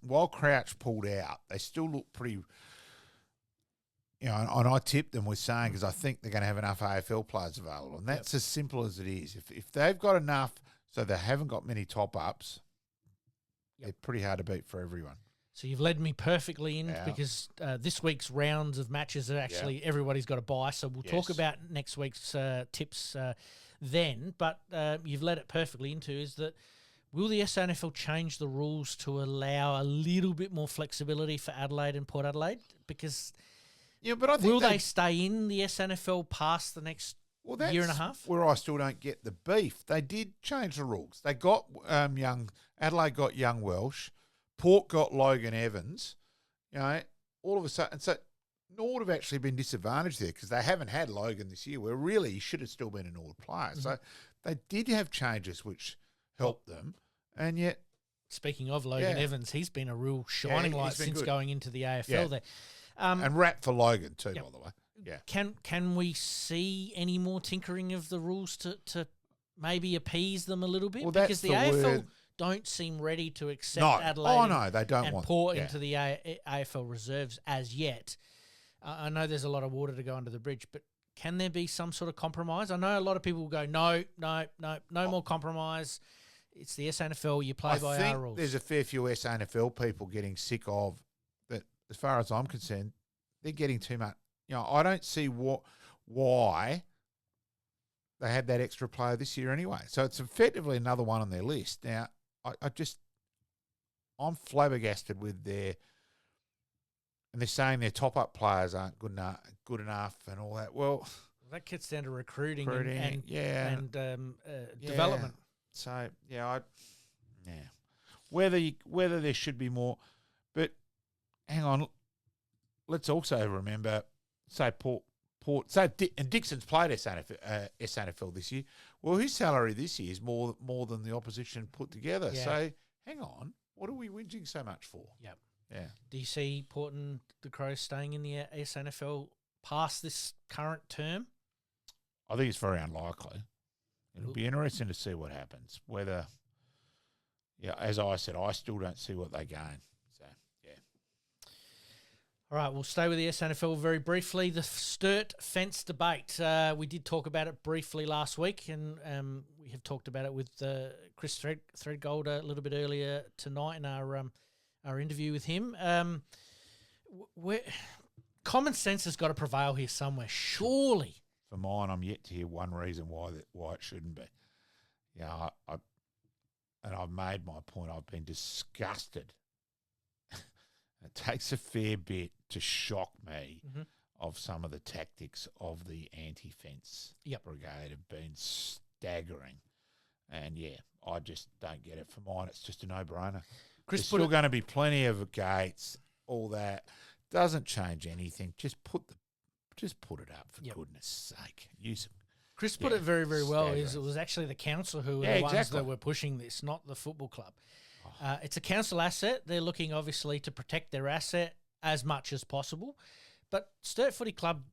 S2: while Crouch pulled out, they still look pretty. And I tipped them with saying because I think they're going to have enough AFL players available, and that's as simple as it is. If they've got enough, so they haven't got many top ups, they're pretty hard to beat for everyone.
S1: So you've led me perfectly in because this week's rounds of matches are actually everybody's got a buy. So we'll talk about next week's tips then. But you've led it perfectly into is that will the SANFL change the rules to allow a little bit more flexibility for Adelaide and Port Adelaide? Because
S2: but I think
S1: will they stay in the SANFL past the next year and a half?
S2: Where I still don't get the beef. They did change the rules. They got Adelaide got young Welsh. Port got Logan Evans, all of a sudden. So Nord have actually been disadvantaged there because they haven't had Logan this year, where really he should have still been a Nord player. Mm-hmm. So they did have changes which helped them, and yet.
S1: Speaking of Logan Evans, he's been a real shining light since going into the AFL there.
S2: And rap for Logan too, by the way. Yeah.
S1: Can we see any more tinkering of the rules to maybe appease them a little bit?
S2: Well,
S1: because the AFL...
S2: word.
S1: Don't seem ready to accept Adelaide.
S2: Oh, no, they don't
S1: and
S2: want
S1: Port into the AFL reserves as yet. I know there's a lot of water to go under the bridge, but can there be some sort of compromise? I know a lot of people will go, no more compromise. It's the SANFL. You play by our rules.
S2: There's a fair few SANFL people getting sick of that. As far as I'm concerned, they're getting too much. I don't see why they had that extra player this year anyway. So it's effectively another one on their list. Now, I'm flabbergasted with and they're saying their top-up players aren't good enough and all that. Well,
S1: that gets down to recruiting and development.
S2: So, whether there should be more. But hang on, let's also remember, say Port. And Dixon's played SANFL this year. Well, his salary this year is more than the opposition put together. Yeah. So, hang on. What are we whinging so much for?
S1: Yep.
S2: Yeah.
S1: Do you see Port and the Crows staying in the SANFL past this current term?
S2: I think it's very unlikely. It'll be interesting to see what happens. Whether, as I said, I still don't see what they gain.
S1: All right, we'll stay with the SANFL very briefly. The Sturt fence debate. We did talk about it briefly last week, and we have talked about it with Chris Thredgold a little bit earlier tonight in our interview with him. Common sense has got to prevail here somewhere, surely.
S2: For mine, I'm yet to hear one reason why it shouldn't be. I've made my point. I've been disgusted. It takes a fair bit to shock me of some of the tactics of the anti-fence brigade have been staggering. And, I just don't get it. For mine, it's just a no-brainer. There's still going to be plenty of gates, all that. Doesn't change anything. Just put it up, for goodness sake. Use it.
S1: Chris put it very, very well. It was actually the council who were the ones that were pushing this, not the football club. It's a council asset. They're looking, obviously, to protect their asset as much as possible. But Sturt Footy Club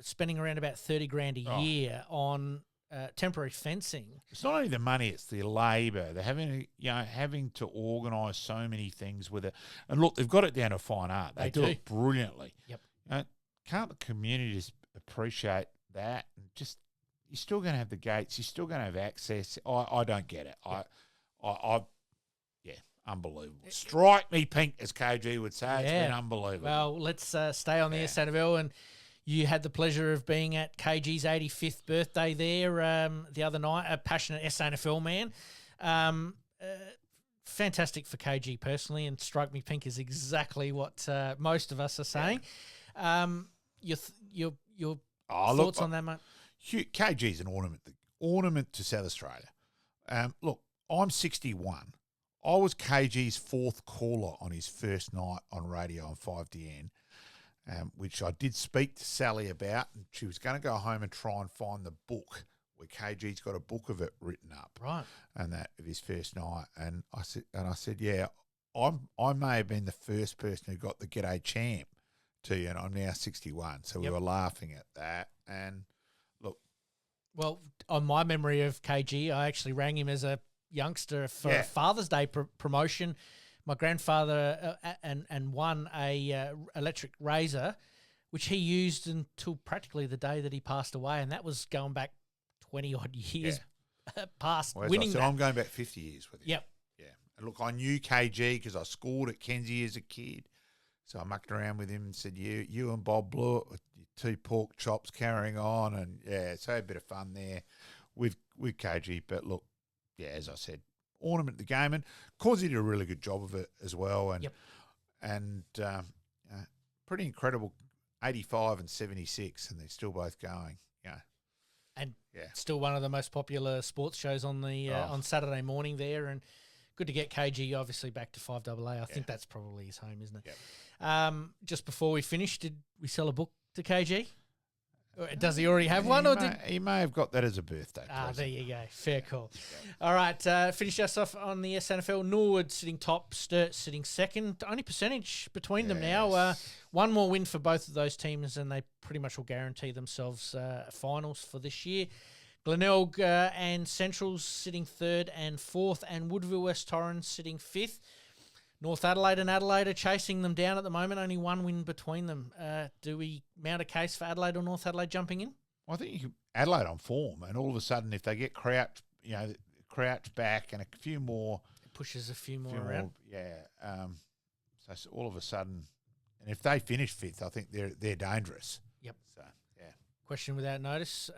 S1: spending around about 30 grand a year on temporary fencing.
S2: It's not only the money; it's the labour. They're having to organise so many things with it. And look, they've got it down to fine art. They do it brilliantly.
S1: Yep.
S2: Can't the community just appreciate that? And just you're still going to have the gates. You're still going to have access. I don't get it. Unbelievable. Strike me pink, as KG would say. It's been unbelievable.
S1: Well, let's stay on the SANFL, and you had the pleasure of being at KG's 85th birthday there the other night, a passionate SANFL man. Fantastic for KG personally, and strike me pink is exactly what most of us are saying. Your thoughts on that, mate?
S2: KG's an ornament to South Australia. Look, I'm 61. I was KG's fourth caller on his first night on radio on 5DN, which I did speak to Sally about, and she was going to go home and try and find the book where KG's got a book of it written up,
S1: right?
S2: And that of his first night, and I said, yeah, I may have been the first person who got the G'day Champ to you, and I'm now 61, so we were laughing at that. And look,
S1: well, on my memory of KG, I actually rang him as a youngster for a Father's Day promotion. My grandfather and won a electric razor, which he used until practically the day that he passed away, and that was going back 20 odd years past winning.
S2: So I'm going back 50 years with him.
S1: Yep.
S2: Yeah. And look, I knew KG because I scored at Kenzie as a kid, so I mucked around with him and said, "You and Bob blew it with your 2 pork chops carrying on," and so a bit of fun there with KG. But look. Yeah, as I said, ornament the game, and Causey did a really good job of it as well, and pretty incredible, 85 and 76, and they're still both going.
S1: And still one of the most popular sports shows on the on Saturday morning there, and good to get KG obviously back to 5AA. I think that's probably his home, isn't it?
S2: Yep.
S1: Just before we finish, did we sell a book to KG? Does he already have one?
S2: He may have got that as a birthday present.
S1: There you go. Fair call. All right, finish us off on the SANFL. Norwood sitting top, Sturt sitting second. Only percentage between them now. One more win for both of those teams, and they pretty much will guarantee themselves finals for this year. Glenelg and Centrals sitting third and fourth, and Woodville West Torrens sitting fifth. North Adelaide and Adelaide are chasing them down at the moment. Only one win between them. Do we mount a case for Adelaide or North Adelaide jumping in?
S2: Well, I think Adelaide on form, and all of a sudden, if they get Crouch back and a few more,
S1: it pushes a few more around.
S2: So all of a sudden, and if they finish fifth, I think they're dangerous.
S1: Yep.
S2: So
S1: question without notice.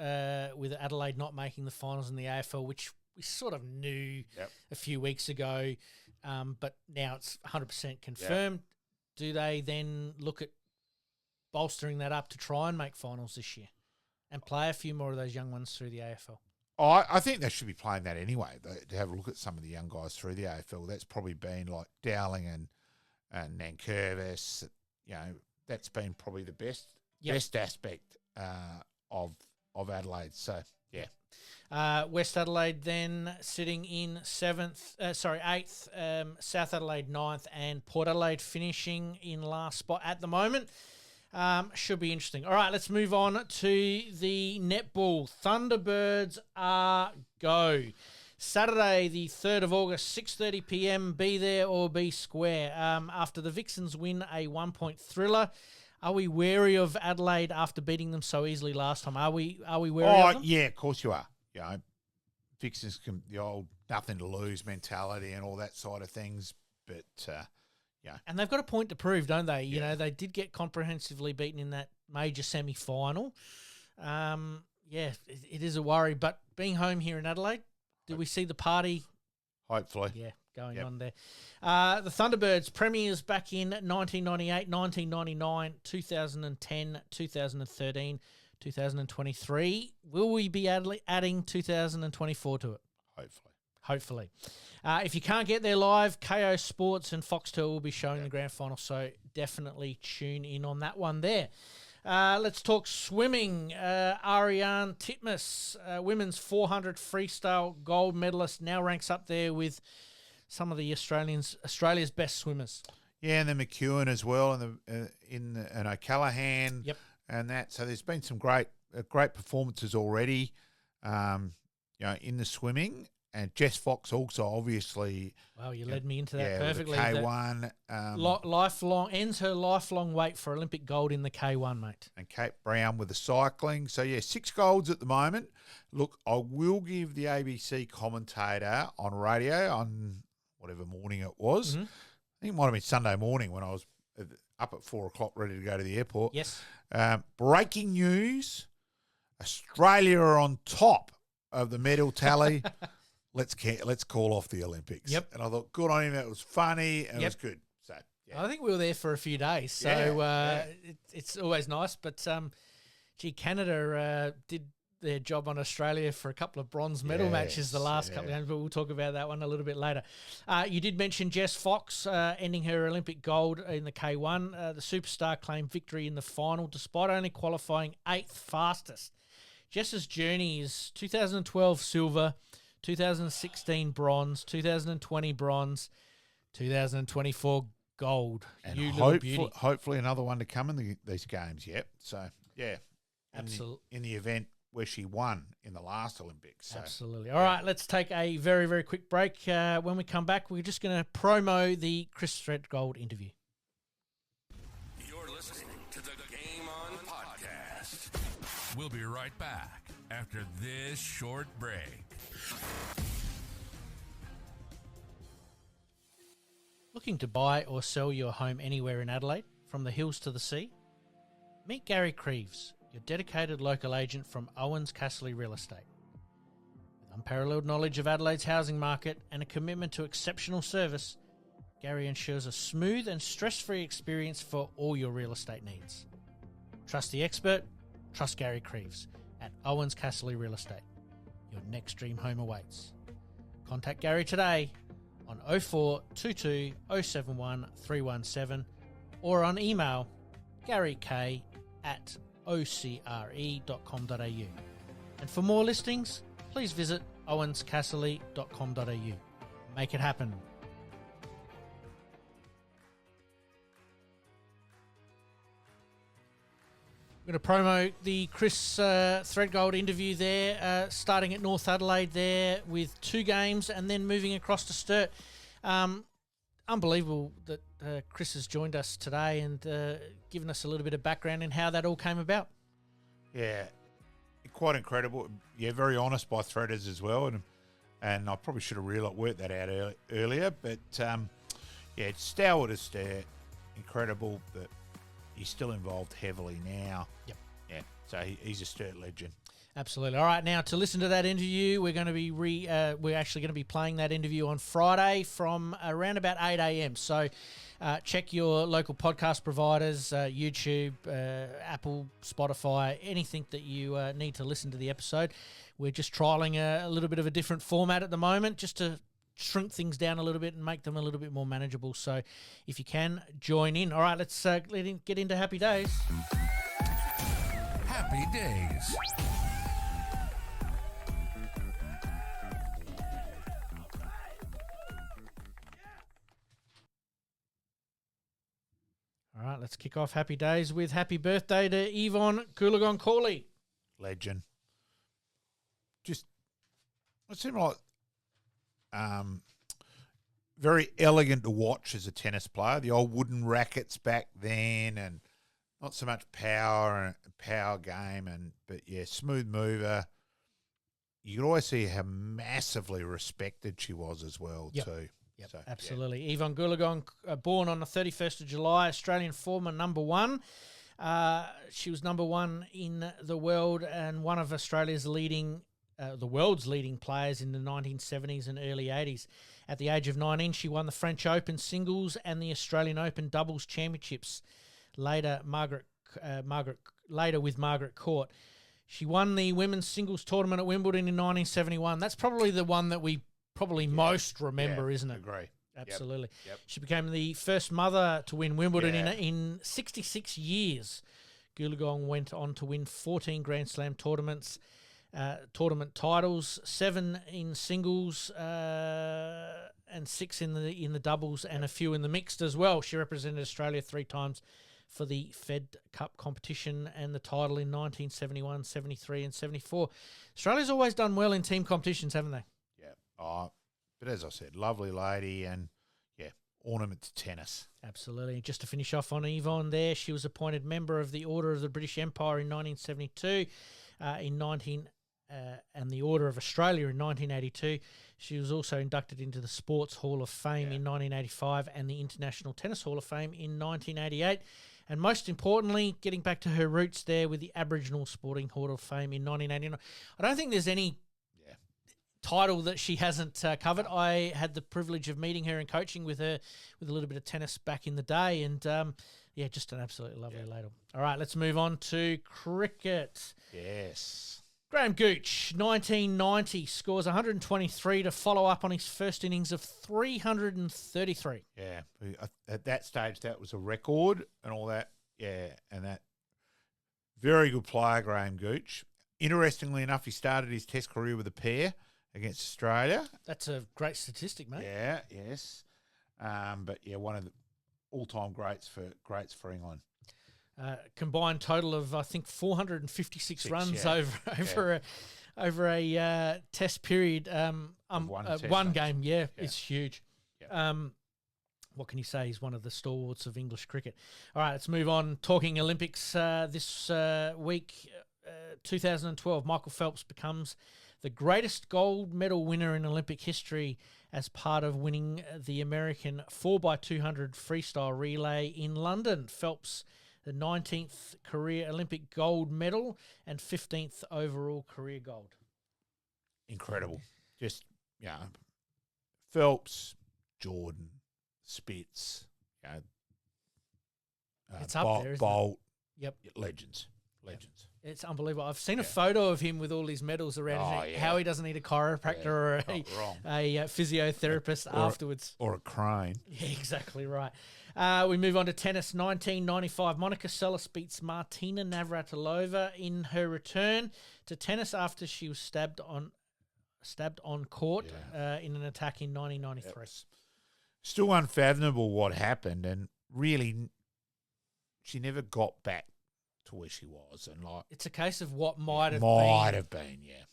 S1: With Adelaide not making the finals in the AFL, which we sort of knew a few weeks ago. But now it's 100% confirmed. Yep. Do they then look at bolstering that up to try and make finals this year and play a few more of those young ones through the AFL?
S2: I think they should be playing that anyway, to have a look at some of the young guys through the AFL. That's probably been like Dowling and KRIEVS. That's been probably the best aspect of Adelaide. So, yeah.
S1: West Adelaide then sitting in eighth, South Adelaide ninth, and Port Adelaide finishing in last spot at the moment. Should be interesting. All right, let's move on to the netball. Thunderbirds are go. Saturday, the 3rd of August, 6:30 p.m. Be there or be square. After the Vixens win a 1-point thriller. Are we wary of Adelaide after beating them so easily last time? Are we wary of them?
S2: Yeah, of course you are. Vixens, the old nothing to lose mentality and all that side of things. But,
S1: And they've got a point to prove, don't they? You know, they did get comprehensively beaten in that major semi-final. It is a worry. But being home here in Adelaide, do we see the party?
S2: Hopefully.
S1: Yeah, going on there. The Thunderbirds, premiers back in 1998, 1999, 2010, 2013, 2023. Will we be adding 2024 to it? Hopefully. If you can't get there live, KO Sports and Foxtel will be showing the grand final, so definitely tune in on that one there. Let's talk swimming. Ariane Titmus, women's 400 freestyle gold medalist, now ranks up there with some of the Australia's best swimmers.
S2: Yeah, and then McEwen as well, and O'Callaghan.
S1: Yep.
S2: And that. So there's been some great performances already, in the swimming. And Jess Fox also, obviously.
S1: Wow, you led me into that perfectly.
S2: K1.
S1: Ends her lifelong wait for Olympic gold in the K1, mate.
S2: And Kate Brown with the cycling. So, 6 golds at the moment. Look, I will give the ABC commentator on radio on whatever morning it was.
S1: Mm-hmm.
S2: I think it might have been Sunday morning when I was up at 4 o'clock ready to go to the airport.
S1: Yes.
S2: Breaking news, Australia are on top of the medal tally. Let's call off the Olympics.
S1: Yep.
S2: And I thought, good on him. It was funny and it was good. So,
S1: I think we were there for a few days. So it's always nice. But, Canada did their job on Australia for a couple of bronze medal matches the last couple of games, but we'll talk about that one a little bit later. You did mention Jess Fox ending her Olympic gold in the K1. The superstar claimed victory in the final despite only qualifying 8th fastest. Jess's journey is 2012 silver, 2016 bronze, 2020 bronze, 2024 gold.
S2: And
S1: Beauty.
S2: hopefully another one to come in these games. Yep. So,
S1: Absolutely.
S2: In the event where she won in the last Olympics. So.
S1: Absolutely. All right, let's take a very, very quick break. When we come back, we're just going to promo the Chris Thredgold interview.
S4: You're listening to the Game On Podcast. We'll be right back after this short break.
S1: Looking to buy or sell your home anywhere in Adelaide, from the hills to the sea? Meet Gary KRIEVS, your dedicated local agent from OUWENS CASSERLY Real Estate. With unparalleled knowledge of Adelaide's housing market and a commitment to exceptional service, Gary ensures a smooth and stress-free experience for all your real estate needs. Trust the expert, trust Gary KRIEVS at OUWENS CASSERLY Real Estate. Your next dream home awaits. Contact Gary today on 0422 071 317 or on email garyk@ocre.com.au. And for more listings, please visit owenscasserly.com.au. Make it happen. We're going to promote the Chris Thredgold interview there, starting at North Adelaide there with 2 games and then moving across to Sturt. Unbelievable that Chris has joined us today and given us a little bit of background in how that all came about.
S2: Yeah, quite incredible. Yeah, very honest by Threaders as well. And I probably should have worked that out earlier. But, it's stalwart as Sturt. Incredible that he's still involved heavily now.
S1: Yep.
S2: Yeah, so he's a Sturt legend.
S1: Absolutely. All right, now to listen to that interview, we're going to be we're actually going to be playing that interview on Friday from around about 8 a.m. So check your local podcast providers, YouTube, Apple, Spotify, anything that you need to listen to the episode. We're just trialing a little bit of a different format at the moment, just to shrink things down a little bit and make them a little bit more manageable. So if you can, join in. All right, let's get into Happy Days.
S4: Happy Days.
S1: All right, let's kick off Happy Days with happy birthday to Yvonne Goolagong-Cawley.
S2: Legend. Just, it seemed like very elegant to watch as a tennis player. The old wooden rackets back then, and not so much power game, but smooth mover. You could always see how massively respected she was as well too.
S1: Yep,
S2: so,
S1: absolutely. Yeah. Yvonne Goolagong, born on the 31st of July, Australian former number 1. She was number 1 in the world and one of Australia's the world's leading players in the 1970s and early 80s. At the age of 19, she won the French Open singles and the Australian Open doubles championships. Later with Margaret Court. She won the women's singles tournament at Wimbledon in 1971. That's probably the one that we most remember, isn't it?
S2: Agree.
S1: Absolutely.
S2: Yep.
S1: She became the first mother to win Wimbledon in 66 years. Goolagong went on to win 14 Grand Slam tournament titles, 7 in singles, and and 6 in the doubles and a few in the mixed as well. She represented Australia 3 times for the Fed Cup competition and the title in 1971, 73 and 74. Australia's always done well in team competitions, haven't they?
S2: Yeah. But as I said, lovely lady and, ornament to tennis.
S1: Absolutely. Just to finish off on Yvonne there, she was appointed member of the Order of the British Empire in 1972, and the Order of Australia in 1982. She was also inducted into the Sports Hall of Fame in 1985 and the International Tennis Hall of Fame in 1988. And most importantly, getting back to her roots there with the Aboriginal Sporting Hall of Fame in 1989. I don't think there's any title that she hasn't covered. I had the privilege of meeting her and coaching with her with a little bit of tennis back in the day. And, just an absolutely lovely lady. All right, let's move on to cricket.
S2: Yes.
S1: Graham Gooch, 1990, scores 123 to follow up on his first innings of 333.
S2: Yeah. At that stage, that was a record and all that. Yeah, and that very good player, Graham Gooch. Interestingly enough, he started his test career with a pair against Australia.
S1: That's a great statistic, mate.
S2: Yeah, yes. But one of the all-time greats for England.
S1: Combined total of, I think, 456 runs over a test period. One game, it's huge.
S2: Yeah.
S1: What can you say? He's one of the stalwarts of English cricket. All right, let's move on. Talking Olympics this week, 2012, Michael Phelps becomes the greatest gold medal winner in Olympic history as part of winning the American 4x200 freestyle relay in London. Phelps, the 19th career Olympic gold medal and 15th overall career gold.
S2: Incredible. Just, Phelps, Jordan, Spitz,
S1: it's up there, isn't
S2: Bolt.
S1: it? Yep.
S2: Legends.
S1: It's unbelievable. I've seen a photo of him with all his medals around him. How he doesn't need a chiropractor or a physiotherapist afterwards.
S2: Or a crane.
S1: Yeah, exactly right. We move on to tennis. 1995, Monica Seles beats Martina Navratilova in her return to tennis after she was stabbed on court in an attack in 1993.
S2: Still unfathomable what happened, and really, she never got back to where she was, and
S1: it's a case of what might have been. Yeah.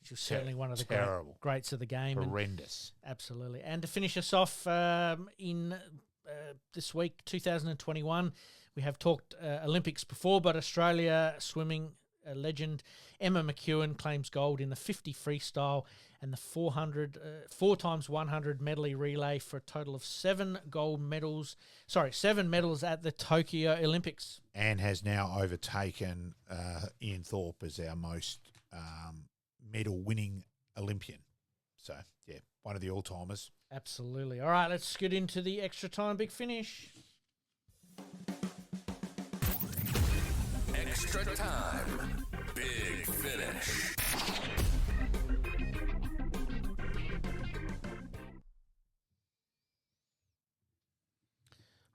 S1: She was certainly one of the greats of the game.
S2: Horrendous.
S1: Absolutely. And to finish us off in this week, 2021, we have talked Olympics before, but Australia swimming legend Emma McEwen claims gold in the 50 freestyle and the 4x100 medley relay for a total of 7 medals at the Tokyo Olympics.
S2: And has now overtaken Ian Thorpe as our most medal-winning Olympian. So, one of the all-timers.
S1: Absolutely. All right, let's get into the extra time big finish.
S4: Extra time big finish.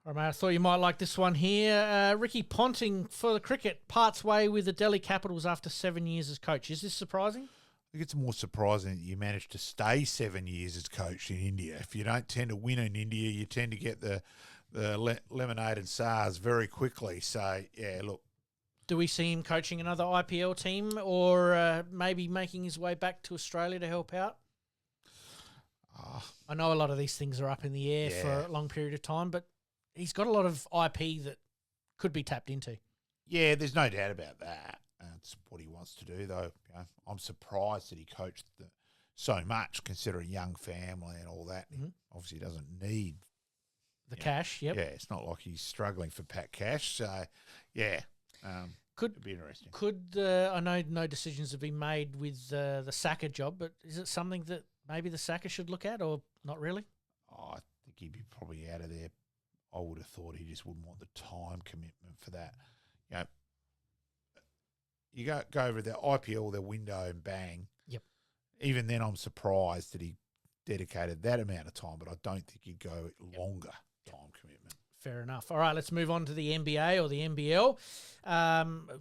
S1: All right, mate, I thought you might like this one here. Ricky Ponting for the cricket parts way with the Delhi Capitals after 7 years as coach. Is this surprising?
S2: I think it's more surprising that you managed to stay 7 years as coach in India. If you don't tend to win in India, you tend to get the lemonade and SARS very quickly. So, look.
S1: Do we see him coaching another IPL team or maybe making his way back to Australia to help out? I know a lot of these things are up in the air for a long period of time, but he's got a lot of IP that could be tapped into. Yeah,
S2: there's no doubt about that. That's what he wants to do, though. I'm surprised that he coached so much, considering young family and all that. Mm-hmm. Obviously, he doesn't need
S1: the cash. Yep.
S2: Yeah, it's not like he's struggling for Pat cash. So, it'd be interesting.
S1: I know no decisions have been made with the Saka job, but is it something that maybe the Saka should look at, or not really?
S2: I think he'd be probably out of there. I would have thought he just wouldn't want the time commitment for that. You go over the IPL, their window, and bang.
S1: Yep.
S2: Even then, I'm surprised that he dedicated that amount of time, but I don't think he'd go longer time commitment.
S1: Fair enough. All right, let's move on to the NBA or the NBL.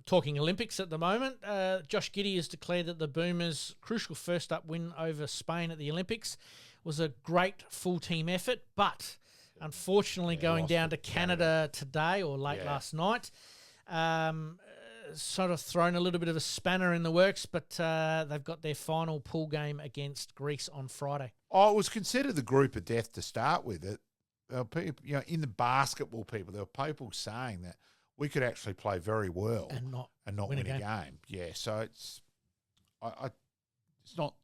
S1: Talking Olympics at the moment. Josh Giddey has declared that the Boomers' crucial first-up win over Spain at the Olympics was a great full team effort, but unfortunately going down to Canada today or late last night, sort of thrown a little bit of a spanner in the works, but they've got their final pool game against Greece on Friday.
S2: Oh, it was considered the group of death to start with. People, in the basketball people, there were people saying that we could actually play very well
S1: and not
S2: win a game. Yeah, so it's not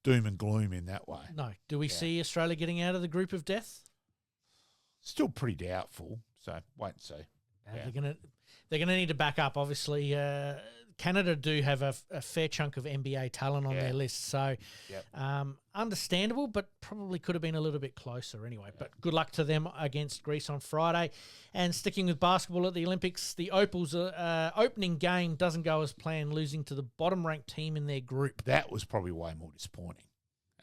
S2: doom and gloom in that way.
S1: No. Do we see Australia getting out of the group of death?
S2: Still pretty doubtful. So wait and see.
S1: They're gonna need to back up. Obviously, Canada do have a fair chunk of NBA talent on their list, so understandable, but probably could have been a little bit closer anyway. But good luck to them against Greece on Friday. And sticking with basketball at the Olympics, the Opals' opening game doesn't go as planned, losing to the bottom-ranked team in their group.
S2: That was probably way more disappointing.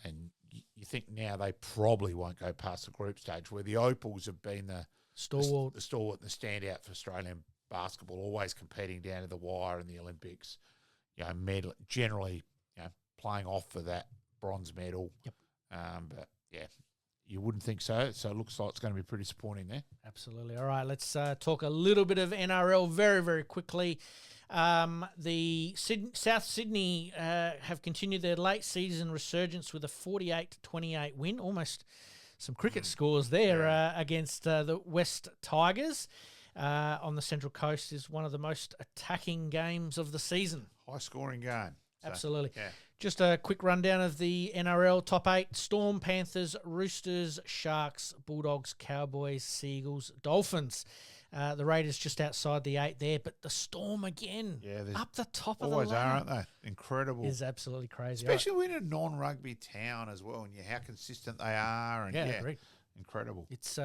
S2: And you think now they probably won't go past the group stage, where the Opals have been the stalwart and the standout for Australian basketball, always competing down to the wire in the Olympics, generally, playing off for that bronze medal.
S1: Yep.
S2: But you wouldn't think so. So it looks like it's going to be pretty disappointing there.
S1: Absolutely. All right, let's talk a little bit of NRL very, very quickly. The South Sydney have continued their late season resurgence with a 48-28 win, almost some cricket scores there against the West Tigers. On the Central Coast is one of the most attacking games of the season.
S2: High-scoring game.
S1: Absolutely. Just a quick rundown of the NRL top 8. Storm, Panthers, Roosters, Sharks, Bulldogs, Cowboys, Seagulls, Dolphins. The Raiders just outside the 8 there, but the Storm again up the top of the ladder.
S2: Always are, aren't they? Incredible.
S1: Is absolutely crazy.
S2: Especially when in a non-rugby town as well, and how consistent they are. And
S1: agreed.
S2: Incredible.
S1: It's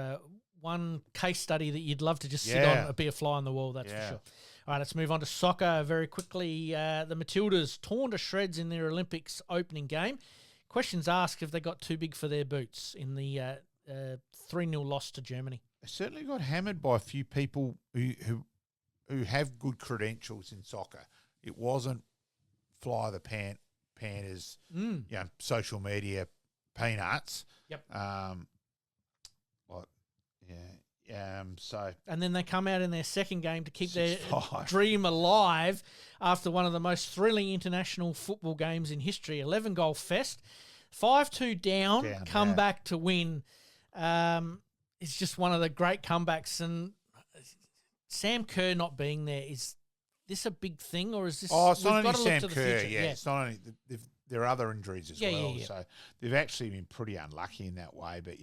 S1: one case study that you'd love to just sit on, be a fly on the wall, that's for sure. All right, let's move on to soccer very quickly. The Matildas torn to shreds in their Olympics opening game. Questions asked if they got too big for their boots in the 3-0 loss to Germany.
S2: They certainly got hammered by a few people who have good credentials in soccer. It wasn't fly the Panthers, social media peanuts.
S1: Yep. And then they come out in their second game to keep their dream alive after one of the most thrilling international football games in history. 11-goal fest, 5-2 down, come back to win. It's just one of the great comebacks. And Sam Kerr not being there, is this a big thing, or is this?
S2: Oh, it's not only Sam Kerr. It's not only there are other injuries as well. So they've actually been pretty unlucky in that way. But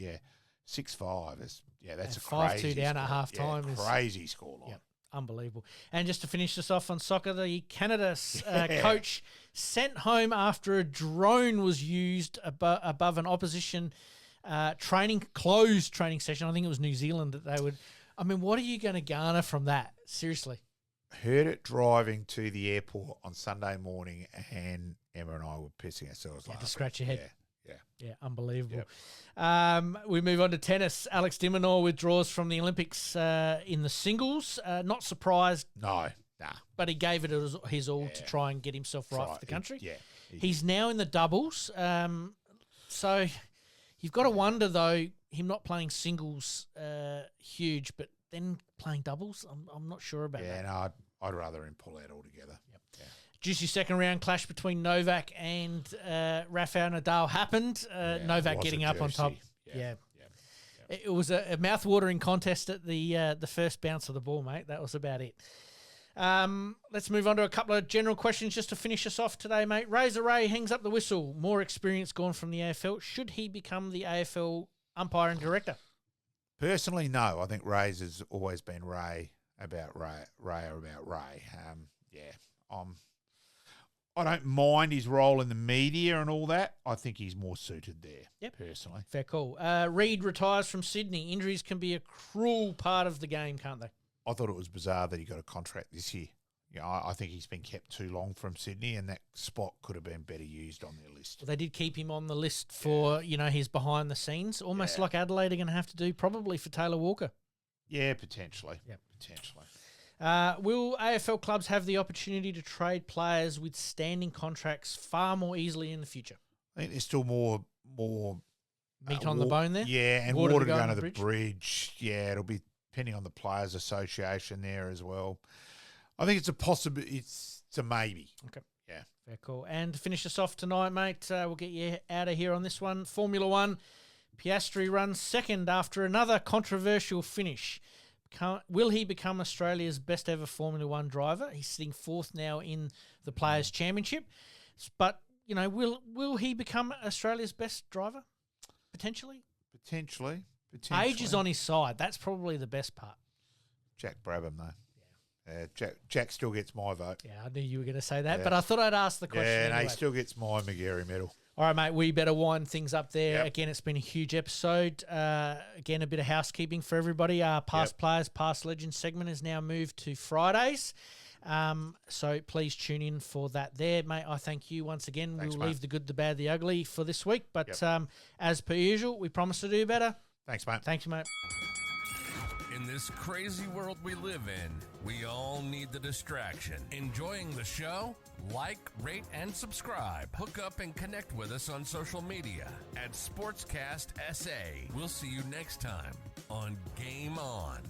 S2: 6-5 is that's a crazy
S1: 5-2 down at half time.
S2: Crazy scoreline.
S1: Yep, unbelievable. And just to finish this off on soccer, the Canada coach sent home after a drone was used above an opposition closed training session. I think it was New Zealand that they would. I mean, what are you going to garner from that? Seriously.
S2: Heard it driving to the airport on Sunday morning, and Emma and I were pissing ourselves.
S1: To scratch your head.
S2: Yeah,
S1: unbelievable.
S2: Yep.
S1: We move on to tennis. Alex de Minaur withdraws from the Olympics in the singles. Not surprised.
S2: No,
S1: but he gave it his all to try and get himself right for the country. He's
S2: did.
S1: now in the doubles. So you've got to wonder, though, him not playing singles, huge, but then playing doubles, I'm not sure about that.
S2: Yeah, no, I'd rather him pull out altogether.
S1: Yep. Yeah. Juicy second round clash between Novak and Rafael Nadal happened. Novak getting up on top. It was a mouth-watering contest at the first bounce of the ball, mate. That was about it. Let's move on to a couple of general questions just to finish us off today, mate. Razor Ray hangs up the whistle. More experience gone from the AFL. Should he become the AFL umpire and director?
S2: Personally, no. I think Razor's always been Ray about Ray. I don't mind his role in the media and all that. I think he's more suited there, personally.
S1: Fair call. Reid retires from Sydney. Injuries can be a cruel part of the game, can't they?
S2: I thought it was bizarre that he got a contract this year. I think he's been kept too long from Sydney, and that spot could have been better used on their list.
S1: Well, they did keep him on the list for, his behind the scenes, almost like Adelaide are going to have to do probably for Taylor Walker.
S2: Yeah, potentially.
S1: Yep.
S2: Potentially.
S1: Will AFL clubs have the opportunity to trade players with standing contracts far more easily in the future?
S2: I think there's still more
S1: Meat on the bone there?
S2: Yeah, and
S1: Water
S2: water
S1: to go
S2: going
S1: on
S2: to
S1: the
S2: the bridge. Yeah, it'll be depending on the Players Association there as well. I think it's a possibility. It's a maybe.
S1: Okay.
S2: Yeah.
S1: Very cool. And to finish us off tonight, mate, we'll get you out of here on this one. Formula One, Piastri runs second after another controversial finish. Will he become Australia's best ever Formula One driver? He's sitting fourth now in the Players' Championship. But, will he become Australia's best driver? Potentially?
S2: Potentially.
S1: Age is on his side. That's probably the best part.
S2: Jack Brabham, though. Yeah. Jack still gets my vote.
S1: Yeah, I knew you were going to say that, but I thought I'd ask the question anyway.
S2: He still gets my McGarry medal.
S1: All right, mate, we better wind things up there.
S2: Yep.
S1: Again, it's been a huge episode. Again, a bit of housekeeping for everybody. Our Past Players, Past Legends segment has now moved to Fridays. So please tune in for that there, mate. I thank you once again.
S2: Thanks,
S1: we'll
S2: mate.
S1: leave the good, the bad, the ugly for this week. But as per usual, we promise to do better.
S2: Thanks, mate.
S1: Thank you, mate.
S4: In this crazy world we live in, we all need the distraction. Enjoying the show? Like, rate, and subscribe. Hook up and connect with us on social media at SportsCast SA. We'll see you next time on Game On.